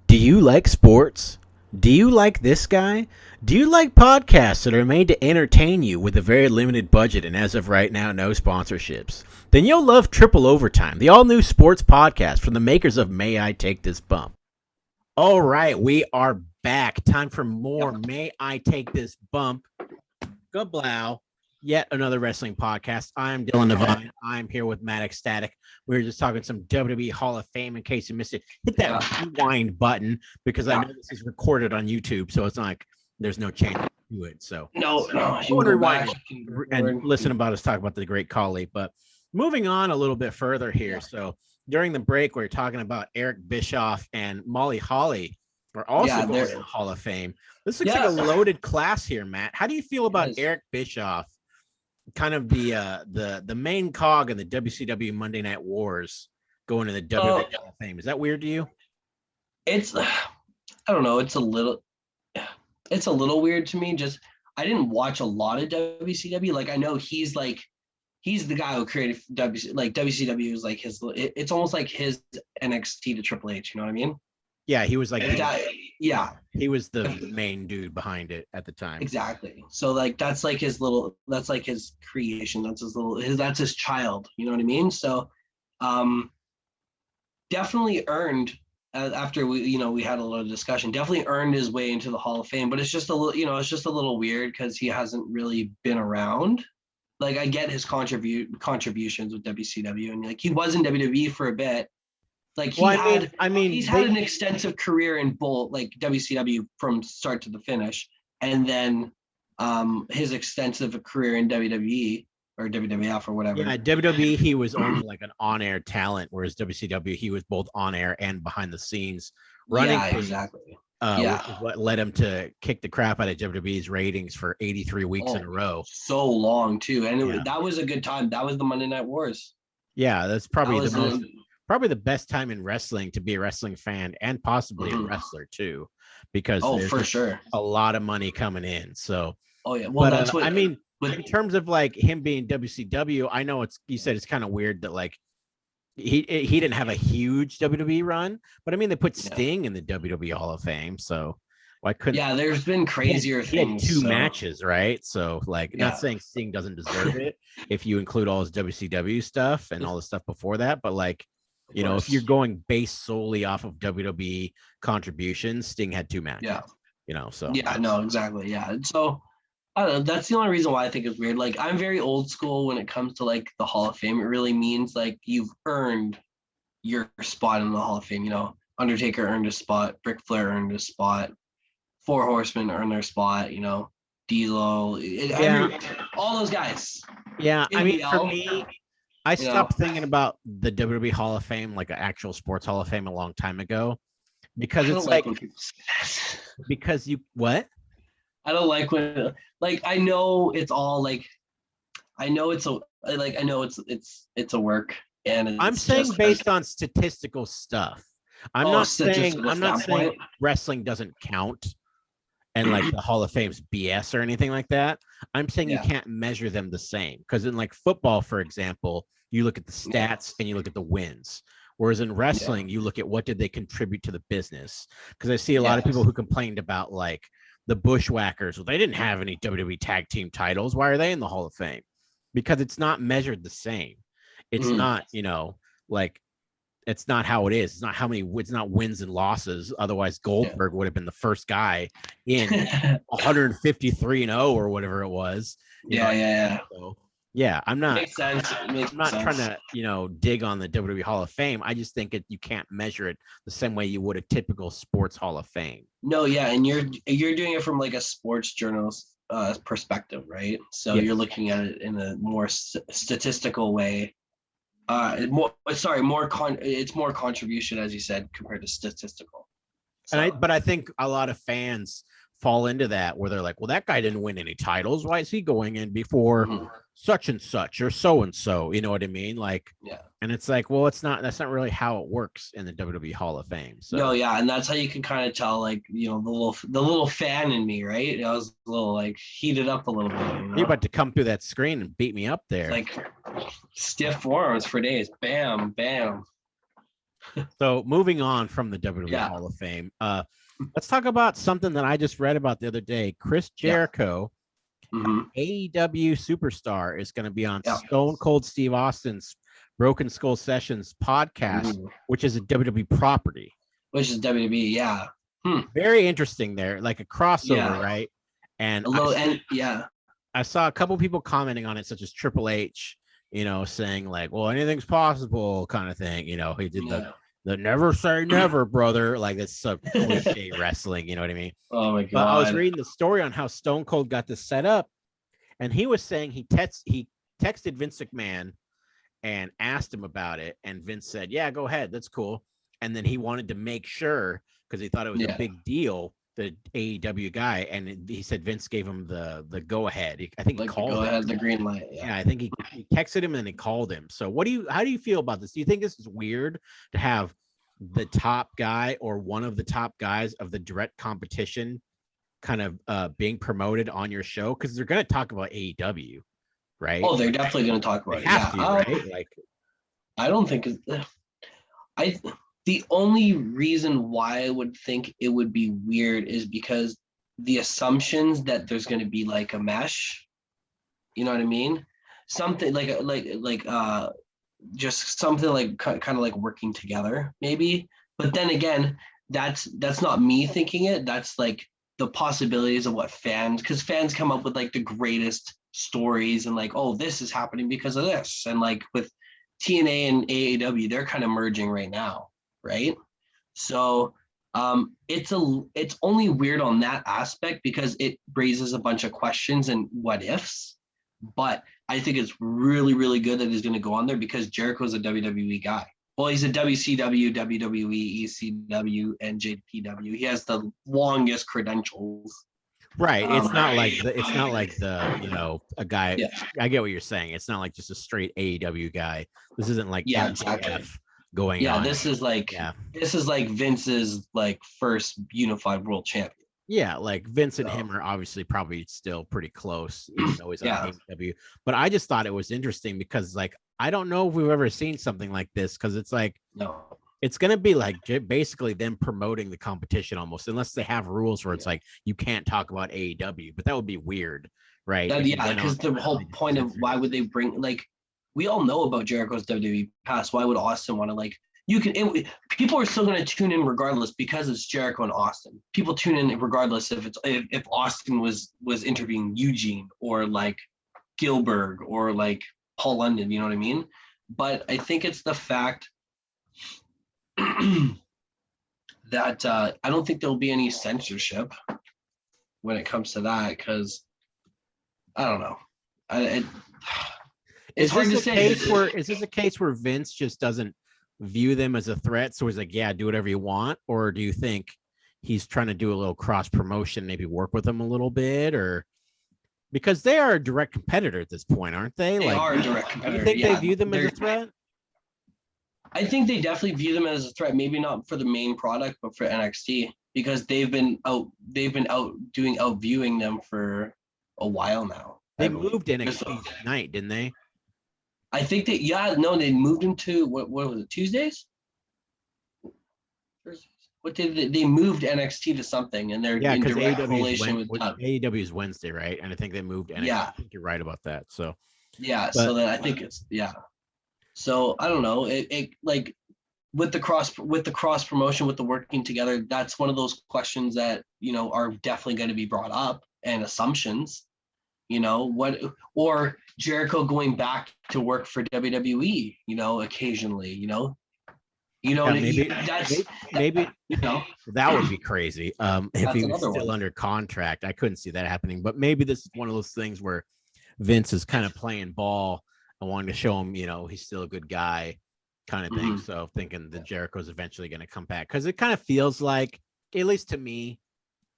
do you like sports? Do you like this guy? Do you like podcasts that are made to entertain you with a very limited budget and as of right now, no sponsorships? Then you'll love Triple Overtime, the all-new sports podcast from the makers of May I Take This Bump. All right, we are back. Time for more May I Take This Bump. Goblow. Yet another wrestling podcast. I'm Dillon Divine. I'm here with Matt XStatic. We were just talking some WWE Hall of Fame. In case you missed it, hit that rewind button because I know this is recorded on YouTube, so it's not like there's no change to it. So no, you want to rewind and listen about us talk about the great Khali. But moving on a little bit further here. So during the break, we were talking about Eric Bischoff and Molly Holly are also going to the Hall of Fame. This looks like a loaded class here, Matt. How do you feel about Eric Bischoff? Kind of the main cog in the WCW Monday Night Wars going to the WWE Hall of Fame. Is that weird to you? I don't know. It's a little weird to me. Just I didn't watch a lot of WCW. Like I know he's the guy who created WCW is like his. It's almost like his NXT to Triple H. You know what I mean? Yeah, he was like he was the main dude behind it at the time. Exactly. So like that's like his creation. That's his child. You know what I mean? So definitely earned after we had a little discussion, definitely earned his way into the Hall of Fame, but it's just a little weird because he hasn't really been around. Like I get his contributions with WCW and like he was in WWE for a bit. Like he's had an extensive career in both like WCW from start to the finish, and then his extensive career in WWE or WWF or whatever. Yeah, WWE he was only like an on-air talent, whereas WCW he was both on-air and behind the scenes running. Yeah, exactly. Which is what led him to kick the crap out of WWE's ratings for 83 weeks in a row. So long too, and that was a good time. That was the Monday Night Wars. Yeah, that's probably probably the best time in wrestling to be a wrestling fan and possibly a wrestler too, because there's for sure a lot of money coming in. So, well, that's what I mean. In terms of like him being WCW, I know you said it's kind of weird that like he didn't have a huge WWE run, but I mean they put Sting in the WWE Hall of Fame, so why couldn't? Yeah, there's been crazier things. He had two matches, right? So like, not saying Sting doesn't deserve it if you include all his WCW stuff and all the stuff before that, but like. If you're going based solely off of WWE contributions, Sting had two matches. Yeah. So. Yeah, no, exactly. Yeah. So I don't know. That's the only reason why I think it's weird. Like I'm very old school when it comes to like the Hall of Fame. It really means like you've earned your spot in the Hall of Fame. Undertaker earned a spot, Ric Flair earned a spot, Four Horsemen earned their spot. D'Lo, all those guys. Yeah, I mean, for me. I stopped thinking about the WWE Hall of Fame, like an actual sports Hall of Fame, a long time ago, because it's like because you what? I don't like when I know it's all like I know it's a work and I'm saying based on statistical stuff. I'm not saying wrestling doesn't count and like the Hall of Fame's BS or anything like that. I'm saying you can't measure them the same because in like football, for example, you look at the stats and you look at the wins. Whereas in wrestling, you look at what did they contribute to the business. Because I see a lot of people who complained about like the Bushwhackers. Well, they didn't have any WWE tag team titles. Why are they in the Hall of Fame? Because it's not measured the same. It's not, like it's not how it is. It's not it's not wins and losses. Otherwise, Goldberg would have been the first guy in 153-0 or whatever it was. So, Yeah, I'm not. Makes sense. I'm not trying to, dig on the WWE Hall of Fame. I just think you can't measure it the same way you would a typical sports Hall of Fame. No, yeah, and you're doing it from like a sports journalist perspective, right? So Yes. you're looking at it in a more statistical way. It's more contribution, as you said, compared to statistical. So. But I think a lot of fans fall into that where they're like, well, that guy didn't win any titles. Why is he going in before such and such or so and so? You know what I mean? Like, yeah. And it's like, well, that's not really how it works in the WWE Hall of Fame. So no, yeah, and that's how you can kind of tell, like, the little fan in me, right? I was a little like heated up a little bit. You're about to come through that screen and beat me up there. Like stiff forearms for days. Bam, bam. So moving on from the WWE Hall of Fame, let's talk about something that I just read about the other day. Chris Jericho, AEW superstar, is going to be on Stone Cold Steve Austin's Broken Skull Sessions podcast, which is a WWE property. Which is WWE, yeah. Very interesting there, like a crossover, right? And I saw a couple people commenting on it, such as Triple H, saying like, well, anything's possible kind of thing. He did the never say never, brother. Like, that's so cliche wrestling, you know what I mean? Oh my God. But I was reading the story on how Stone Cold got this set up, and he was saying he texted Vince McMahon and asked him about it, and Vince said, yeah, go ahead, that's cool. And then he wanted to make sure, because he thought it was a big deal, the AEW guy, and he said Vince gave him the go ahead. I think he called him. Go ahead, the green light. Yeah, I think he texted him and he called him. So how do you feel about this? Do you think this is weird to have the top guy or one of the top guys of the direct competition kind of being promoted on your show? Because they're going to talk about AEW, right? Oh, they're definitely going to talk about it. Right? Like, I don't think the only reason why I would think it would be weird is because the assumptions that there's going to be like a mesh, you know what I mean? Something just something like kind of like working together maybe. But then again, that's not me thinking it. That's like the possibilities of what because fans come up with like the greatest stories and like, oh, this is happening because of this. And like with TNA and AEW, they're kind of merging right now. Right. So it's only weird on that aspect because it raises a bunch of questions and what ifs. But I think it's really, really good that he's going to go on there because Jericho's a WWE guy. Well, he's a WCW, WWE, ECW, and JPW. He has the longest credentials. Right. It's not like a guy. Yeah. I get what you're saying. It's not like just a straight AEW guy. This isn't like exactly. Going on. This is like Vince's like first unified world champion. Yeah, like Vince and him are obviously probably still pretty close, even though he's on AEW. But I just thought it was interesting because like I don't know if we've ever seen something like this because it's like it's gonna be like basically them promoting the competition almost, unless they have rules where it's like you can't talk about AEW, but that would be weird, right? Because the whole point of why would they bring like. We all know about Jericho's WWE past. Why would Austin want to people are still going to tune in regardless because it's Jericho and Austin. People tune in regardless if Austin was interviewing Eugene or like Gilbert or like Paul London, you know what I mean? But I think it's the fact that I don't think there'll be any censorship when it comes to that because I don't know. It's hard to say. Is this a case where Vince just doesn't view them as a threat? So he's like, yeah, do whatever you want. Or do you think he's trying to do a little cross promotion, maybe work with them a little bit? Or because they are a direct competitor at this point, aren't they? They are a direct competitor. Do you think they view them as a threat? I think they definitely view them as a threat. Maybe not for the main product, but for NXT because they've been out viewing them for a while now. They moved NXT tonight, didn't they? I think that they moved him to what was it, Tuesdays? What did they moved NXT to something and they're in direct relation with AEW is Wednesday, right? And I think they moved NXT. Yeah. I think you're right about that. So so then I think it's So I don't know. It like with the cross promotion, with the working together, that's one of those questions that are definitely going to be brought up and assumptions. What or Jericho going back to work for WWE, occasionally, maybe that would be crazy. If he was still under contract, I couldn't see that happening. But maybe this is one of those things where Vince is kind of playing ball and wanting to show him, he's still a good guy, kind of thing. So thinking that Jericho's eventually going to come back, because it kind of feels like, at least to me,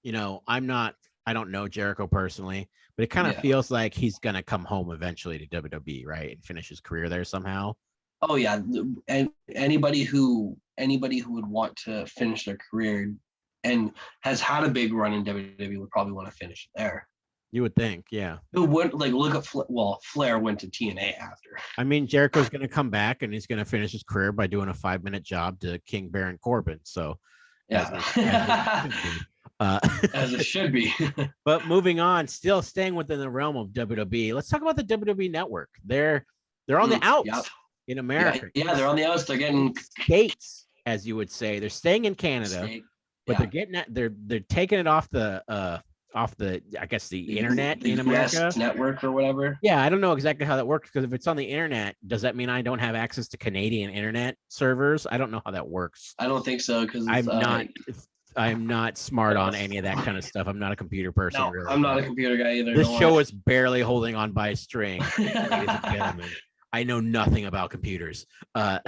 I don't know Jericho personally, but it kind of feels like he's going to come home eventually to WWE, right, and finish his career there somehow. Oh yeah, and anybody who would want to finish their career and has had a big run in WWE would probably want to finish it there. You would think, yeah. Who would look at Flair went to TNA after. I mean, Jericho's going to come back and he's going to finish his career by doing a 5-minute job to King Baron Corbin. So yeah, as it should be. But moving on, still staying within the realm of WWE. Let's talk about the WWE Network. They're on the outs. Yep. In America. Yeah, they're on the outs. They're getting states, as you would say. They're staying in Canada, but they're taking it off the I guess the internet in America network or whatever. Yeah, I don't know exactly how that works, because if it's on the internet, does that mean I don't have access to Canadian internet servers? I don't know how that works. I don't think so, because I'm not smart on any of that kind of stuff. I'm not a computer person. No, really. I'm not a computer guy either. This show is barely holding on by a string, ladies and gentlemen. I know nothing about computers. But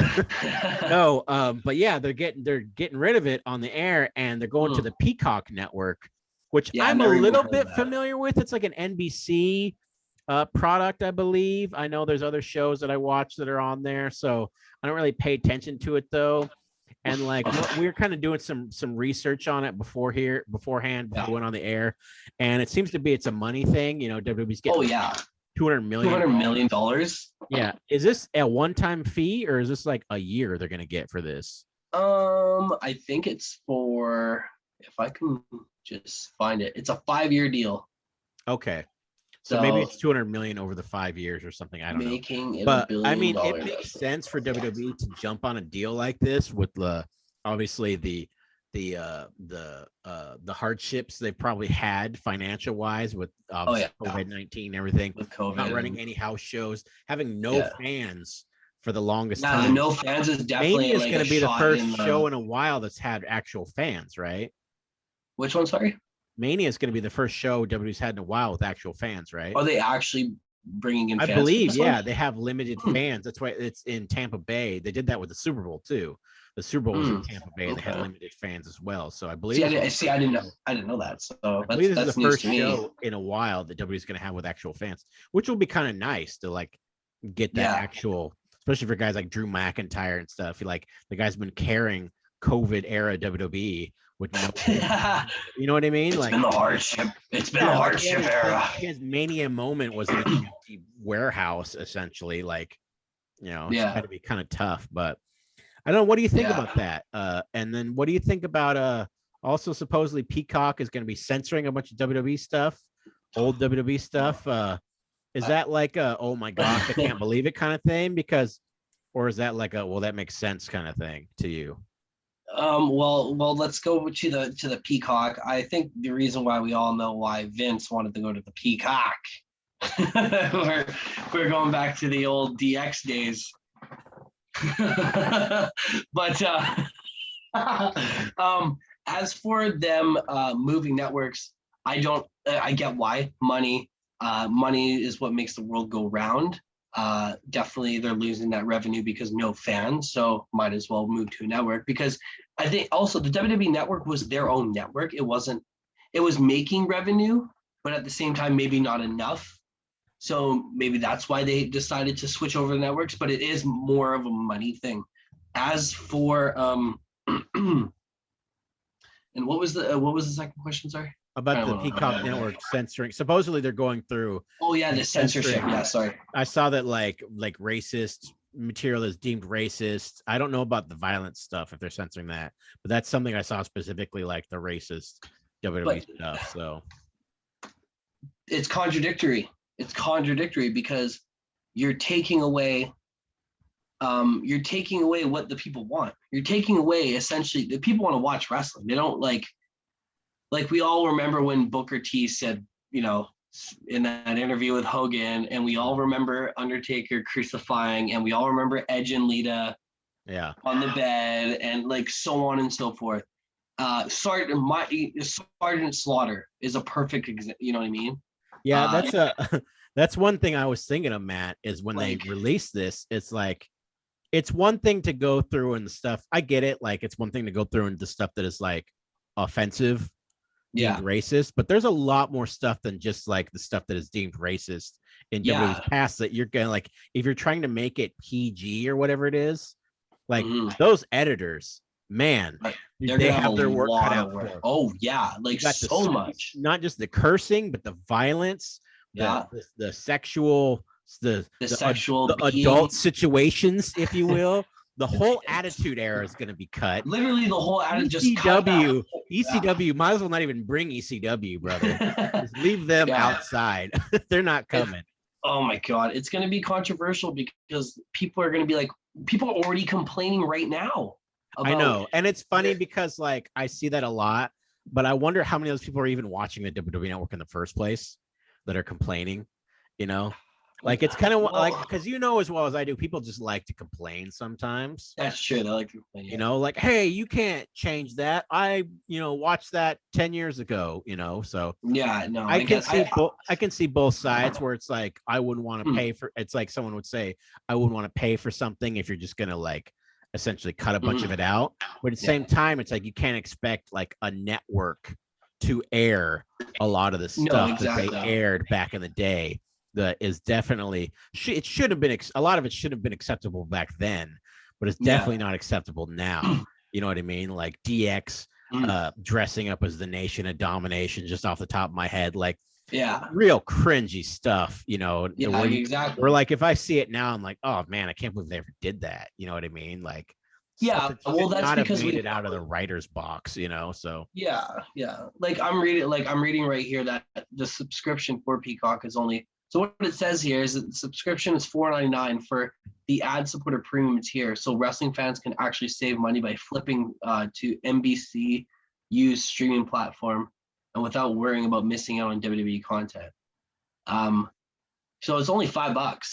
yeah, they're getting rid of it on the air, and they're going to the Peacock Network, which I'm a little bit familiar with. It's like an NBC product, I believe. I know there's other shows that I watch that are on there, so I don't really pay attention to it though. And like we were kind of doing some research on it beforehand, going on the air, and it seems to be it's a money thing. WWE's getting $200 million. Yeah. Is this a one-time fee, or is this like a year they're gonna get for this? I think it's for, if I can just find it, it's a 5-year deal. Okay. So maybe it's 200 million over the 5 years or something. I don't know. But I mean, it makes sense for WWE to jump on a deal like this with obviously the hardships they probably had financial wise with COVID-19 and everything, with COVID, not running any house shows, having no fans for the longest time. No fans is definitely going to be the first show in a while that's had actual fans, right? Which one? Sorry. Mania is going to be the first show WWE's had in a while with actual fans, right? Are they actually bringing in fans? I believe, they have limited fans. That's why it's in Tampa Bay. They did that with the Super Bowl too. The Super Bowl was in Tampa Bay, and they had limited fans as well. So I believe. I didn't know that. So I believe this is the first show in a while that WWE's going to have with actual fans, which will be kind of nice to like get that actual, especially for guys like Drew McIntyre and stuff. Like the guy's been carrying COVID era WWE with no, you know what I mean? It's been the hardship. It's been the hardship era. His Mania moment was in an empty warehouse, essentially. Like, it's got to be kind of tough. But I don't know. What do you think about that? And then what do you think about also supposedly Peacock is going to be censoring a bunch of WWE stuff, old WWE stuff? Is that like a oh my gosh, I can't believe it kind of thing? Or is that like a well that makes sense kind of thing to you? Well, let's go to the Peacock. I think the reason why we all know why Vince wanted to go to the Peacock. we're going back to the old DX days. But as for them moving networks, I get why. Money is what makes the world go round. Definitely they're losing that revenue because no fans, so might as well move to a network, because I think also the WWE Network was their own network. It was making revenue, but at the same time maybe not enough, so maybe that's why they decided to switch over the networks. But it is more of a money thing. As for and what was the second question, sorry? About the Peacock Network censoring. Supposedly they're going through. Oh yeah, the censorship. Yeah, sorry. I saw that like racist material is deemed racist. I don't know about the violent stuff if they're censoring that, but that's something I saw specifically, like the racist WWE stuff. So it's contradictory. It's contradictory because you're taking away what the people want. You're taking away essentially the people want to watch wrestling. They don't like we all remember when Booker T said, in that interview with Hogan, and we all remember Undertaker crucifying, and we all remember Edge and Lita on the bed, and like so on and so forth. Sergeant Slaughter is a perfect example. You know what I mean? Yeah, that's one thing I was thinking of, Matt, is when they released this, it's like, it's one thing to go through and the stuff. I get it. Like, it's one thing to go through and the stuff that is like offensive, deemed racist, but there's a lot more stuff than just like the stuff that is deemed racist in WWE's past that you're gonna, like, if you're trying to make it PG or whatever it is, like those editors, man, they have their work cut out for them. Oh yeah, like so much. Not just the cursing, but the violence, the sexual, the adult situations, if you will. The whole Attitude Era is going to be cut. Literally, the whole Attitude. ECW might as well not even bring ECW, brother. Just leave them outside. They're not coming. Oh my God, it's going to be controversial because people are going to be like, people are already complaining right now. I know, and it's funny because like I see that a lot, but I wonder how many of those people are even watching the WWE Network in the first place that are complaining. You know. Like, it's kind of like, because you know as well as I do, people just like to complain sometimes. That's true. They like to complain. You know, like, hey, you can't change that. I watched that 10 years ago, so. Yeah, no. I can see both sides where it's like, I wouldn't want to pay for, it's like someone would say, I wouldn't want to pay for something if you're just going to like essentially cut a bunch of it out. But at the same time, it's like, you can't expect like a network to air a lot of the stuff that they aired back in the day. That is definitely, it should have been, a lot of it should have been acceptable back then, but it's definitely not acceptable now. You know what I mean? Like DX dressing up as the Nation of Domination, just off the top of my head, like real cringy stuff, exactly. Where like, if I see it now, I'm like, oh man, I can't believe they ever did that. You know what I mean? Like, well, that's because we made it out of the writer's box, so yeah. Like I'm reading right here that the subscription for Peacock is only. So what it says here is that the subscription is $4.99 for the ad-supported premium tier, so wrestling fans can actually save money by flipping to NBCU's streaming platform, and without worrying about missing out on WWE content. So it's only $5.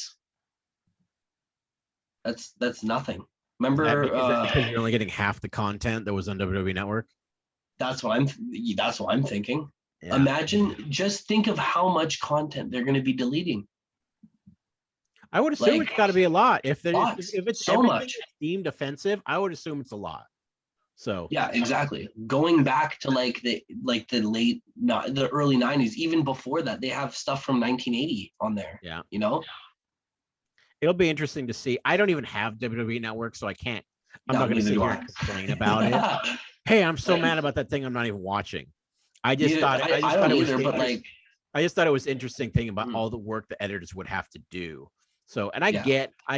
That's nothing. Remember, because you're only getting half the content that was on WWE Network. That's what I'm thinking. Yeah. Imagine, just think of how much content they're going to be deleting. I would assume it's got to be a lot. If it's so much deemed offensive, I would assume it's a lot. So yeah, exactly. Going back to the early 90s, even before that, they have stuff from 1980 on there. Yeah, it'll be interesting to see. I don't even have WWE Network, so I can't. I'm not going to sit here and complain about it. Hey, I'm so mad about that thing. I'm not even watching. I just thought it was interesting thinking about all the work the editors would have to do. So, and I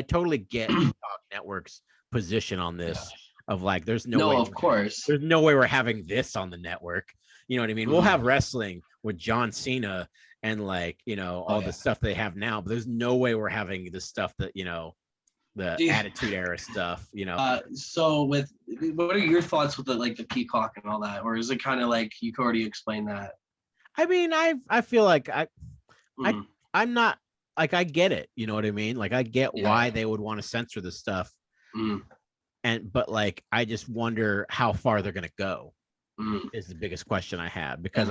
totally get Peacock Network's position on this of like, there's no way. Of course. There's no way we're having this on the network. You know what I mean? We'll have wrestling with John Cena and like, all the stuff they have now, but there's no way we're having the stuff that, the Attitude Era stuff, So what are your thoughts with the Peacock and all that? Or is it kind of like you could already explain that? I mean, I feel like I'm not, like, I get it. You know what I mean? Like, I get why they would want to censor this stuff. But like, I just wonder how far they're going to go is the biggest question I have, because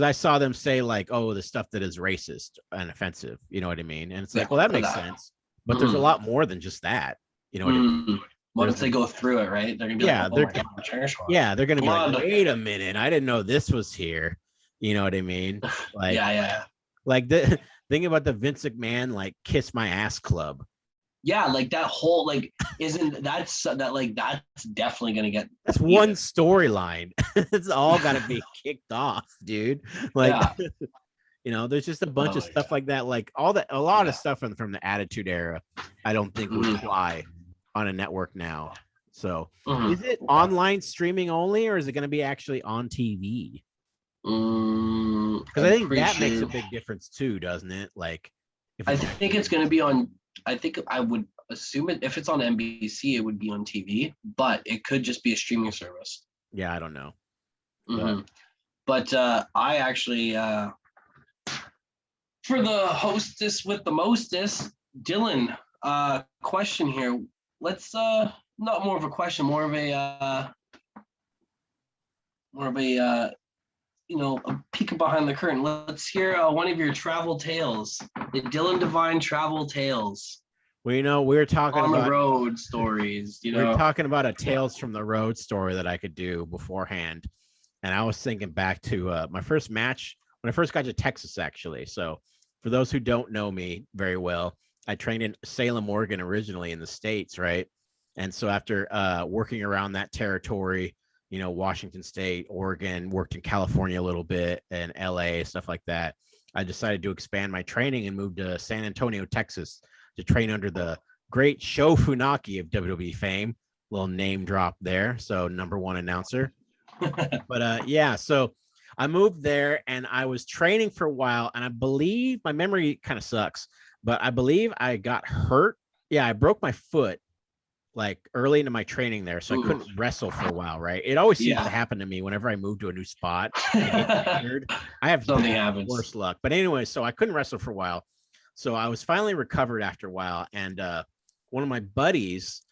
I saw them say like, oh, the stuff that is racist and offensive, you know what I mean? And it's like, well, that makes sense, but there's a lot more than just that, you know what I mean? Once they go through it, right? They're gonna be they're gonna be like, wait a minute, I didn't know this was here. You know what I mean? Like, like the thing about the Vince McMahon like Kiss My Ass Club. Yeah, like that whole that's definitely gonna get. That's one storyline. It's all gotta be kicked off, dude. Like, there's just a bunch of stuff like that. Like a lot of stuff from the Attitude Era, I don't think would fly on a network now. So, is it online streaming only, or is it gonna be actually on TV? Because I think that makes a big difference too, doesn't it? Like, I think it's gonna be on. I think I would assume it, if it's on NBC, it would be on TV, but it could just be a streaming service. Yeah, I don't know. But I actually, for the hostess with the mostest, Dillon, question here. Let's not more of a question, more of a a peek behind the curtain. Let's hear one of your travel tales, the Dillon Divine travel tales. Well, we were talking on about the road stories. We're talking about a Tales from the Road story that I could do beforehand, and I was thinking back to my first match when I first got to Texas, actually. So, for those who don't know me very well, I trained in Salem, Oregon, originally in the States, right? And so after working around that territory, Washington State, Oregon, worked in California a little bit, and LA, stuff like that, I decided to expand my training and moved to San Antonio, Texas, to train under the great Sho Funaki of WWE fame. Little name drop there. So #1 announcer. But yeah, so I moved there and I was training for a while, and I believe, my memory kind of sucks, but I believe I got hurt. Yeah, I broke my foot like early into my training there, so I couldn't wrestle for a while, right? It always seems to happen to me whenever I move to a new spot. I have something happens. Worse luck. But anyway, so I couldn't wrestle for a while. So I was finally recovered after a while, and one of my buddies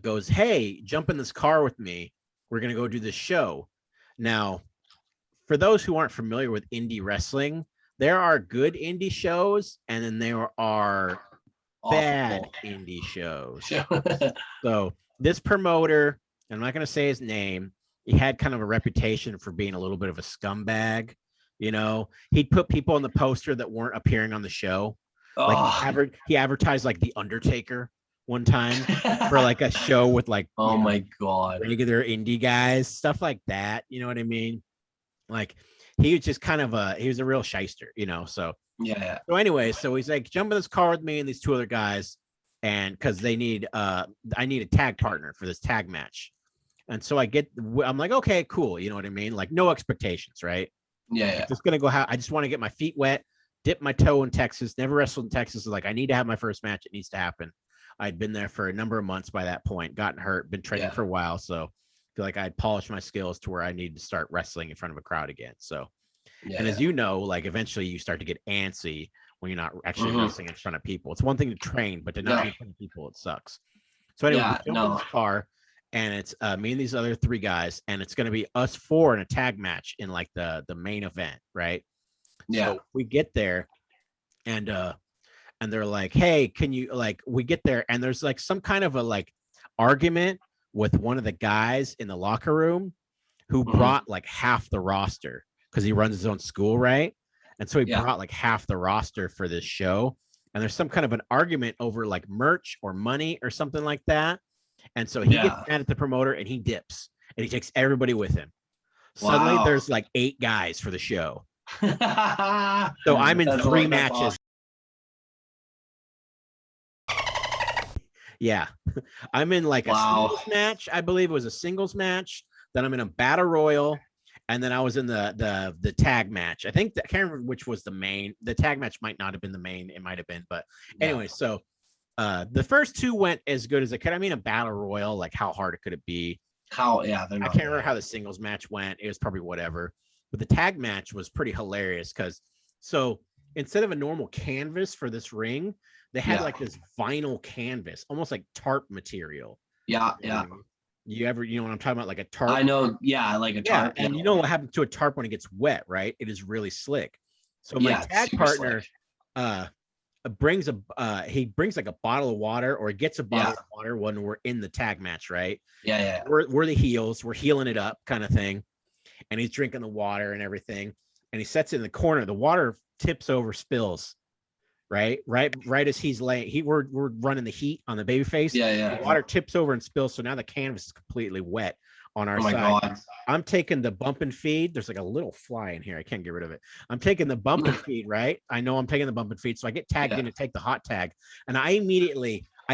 goes, "Hey, jump in this car with me. We're gonna go do this show." Now, for those who aren't familiar with indie wrestling, there are good indie shows, and then there are bad indie shows. So this promoter, I'm not going to say his name, he had kind of a reputation for being a little bit of a scumbag. He'd put people on the poster that weren't appearing on the show. Like he advertised like The Undertaker one time for like a show with like, my God, regular indie guys, stuff like that. You know what I mean? Like he was just kind of he was a real shyster, so. Yeah. So anyway, so he's like, jump in this car with me and these two other guys, and because I need a tag partner for this tag match. And so I'm like, okay, cool. You know what I mean? Like no expectations, right? Yeah. Just gonna go. I just want to get my feet wet, dip my toe in Texas. Never wrestled in Texas. Like I need to have my first match. It needs to happen. I'd been there for a number of months by that point, gotten hurt, been training for a while. So I feel like I'd polished my skills to where I needed to start wrestling in front of a crowd again. So. Yeah. And as you know, like eventually you start to get antsy when you're not actually wrestling in front of people. It's one thing to train, but to not be in front of people, it sucks. So anyway, we jump in this car, and it's me and these other 3 guys, and it's going to be us 4 in a tag match in like the main event, right? Yeah. So we get there, and they're like, "Hey, can you like?" We get there, and there's like some kind of a like argument with one of the guys in the locker room who brought like half the roster. Because he runs his own school, right? And so he brought like half the roster for this show. And there's some kind of an argument over like merch or money or something like that. And so he gets mad at the promoter and he dips and he takes everybody with him. Suddenly there's like 8 guys for the show. So I'm in 3 matches. Yeah. I'm in like a singles match. I believe it was a singles match. Then I'm in a battle royal. And then I was in the tag match. I can't remember which was the main. The tag match might not have been the main. It might have been. But anyway, so the first 2 went as good as it could. I mean, a battle royal, like how hard could it be? I can't remember how the singles match went. It was probably whatever. But the tag match was pretty hilarious because so instead of a normal canvas for this ring, they had like this vinyl canvas, almost like tarp material. Yeah. You know what I'm talking about? Like a tarp. I know. Yeah. Like a tarp. And you know what happens to a tarp when it gets wet, right? It is really slick. So my tag partner brings like a bottle of water, or he gets a bottle of water when we're in the tag match, right? Yeah. We're the heels. We're healing it up kind of thing. And he's drinking the water and everything. And he sets it in the corner. The water tips over, spills. Right as he's laying, we're running the heat on the baby face. The water tips over and spills, so now the canvas is completely wet on our side. God. I'm taking the bump and feed. There's like a little fly in here. I can't get rid of it. I'm taking the bump and feed, right? I know I'm taking the bump and feed, so I get tagged in to take the hot tag, and I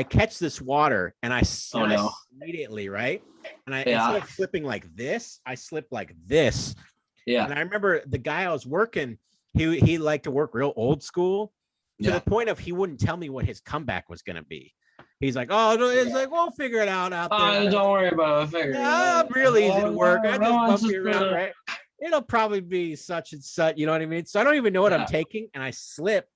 catch this water and I slip immediately, right? And instead of flipping like this, I slip like this. Yeah. And I remember the guy I was working, he liked to work real old school. To the point of he wouldn't tell me what his comeback was going to be. He's like, it's like, we'll figure it out there. Don't worry about it. Real easy to work. I just bump you around, right? it'll probably be such and such. You know what I mean? So I don't even know what I'm taking, and I slip,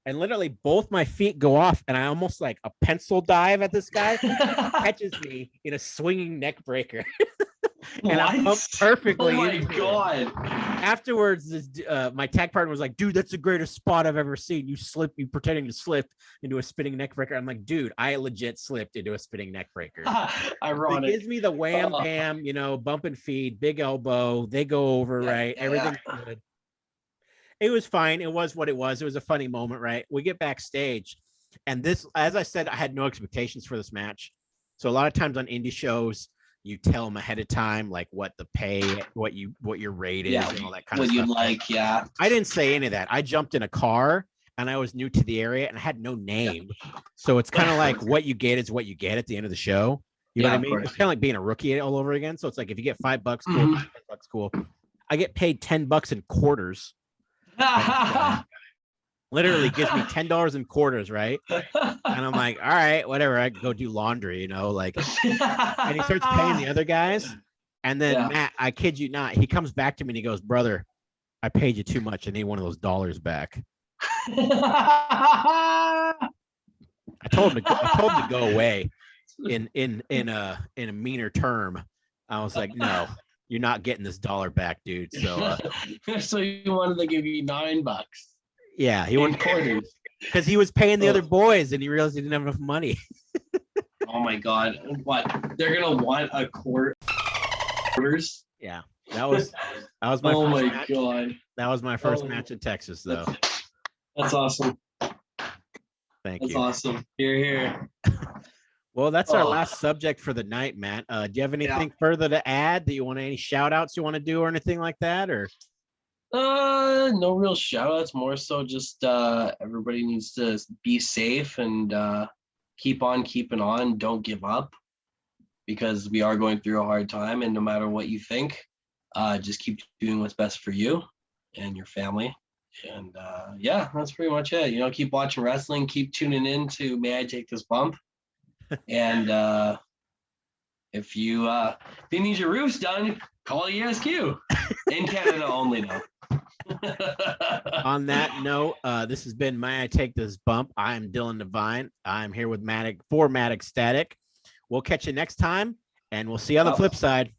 and literally both my feet go off, and I almost like a pencil dive at this guy, catches me in a swinging neck breaker. And I pumped perfectly. Oh my God. Afterwards, my tag partner was like, dude, that's the greatest spot I've ever seen. You pretending to slip into a spinning neck breaker. I'm like, dude, I legit slipped into a spinning neck breaker. Ironic. It gives me the wham bam, bump and feed, big elbow. They go over, right? Everything's good. It was fine. It was what it was. It was a funny moment, right? We get backstage, and this, as I said, I had no expectations for this match. So a lot of times on indie shows, you tell them ahead of time, like what the pay, what your rate is, and all that kind of stuff. What you like, yeah. I didn't say any of that. I jumped in a car, and I was new to the area, and I had no name. So it's kind of like what you get is what you get at the end of the show. You know what I mean? It's kind of like being a rookie all over again. So it's like if you get $5, cool. $10, cool. I get paid $10 in quarters. Literally gives me $10 in quarters, right? And I'm like, all right, whatever. I can go do laundry, like. And he starts paying the other guys, and then Matt, I kid you not, he comes back to me and he goes, "Brother, I paid you too much. I need one of those dollars back." I told him to go away in a meaner term. I was like, "No, you're not getting this $1 back, dude." So so you wanted to give you $9. Yeah, he wanted quarters because he was paying the other boys, and he realized he didn't have enough money. Oh my God! What? They're gonna want a quarters? Yeah, that was my. Oh first my match. God! That was my first match in Texas, though. That's awesome. Thank you. That's you. awesome. Here. Well, that's our last subject for the night, Matt. Do you have anything further to add? That you want any shout outs you want to do or anything like that, or? No real shout outs, more so just everybody needs to be safe and keep on keeping on, don't give up, because we are going through a hard time, and no matter what you think, just keep doing what's best for you and your family. And that's pretty much it. Keep watching wrestling, keep tuning in to May I Take This Bump? And if you need your roofs done, call ESQ. In Canada only, though. On that note, this has been May I Take This Bump? I'm Dillon Divine. I'm here with XStatic. We'll catch you next time, and we'll see you on the flip side.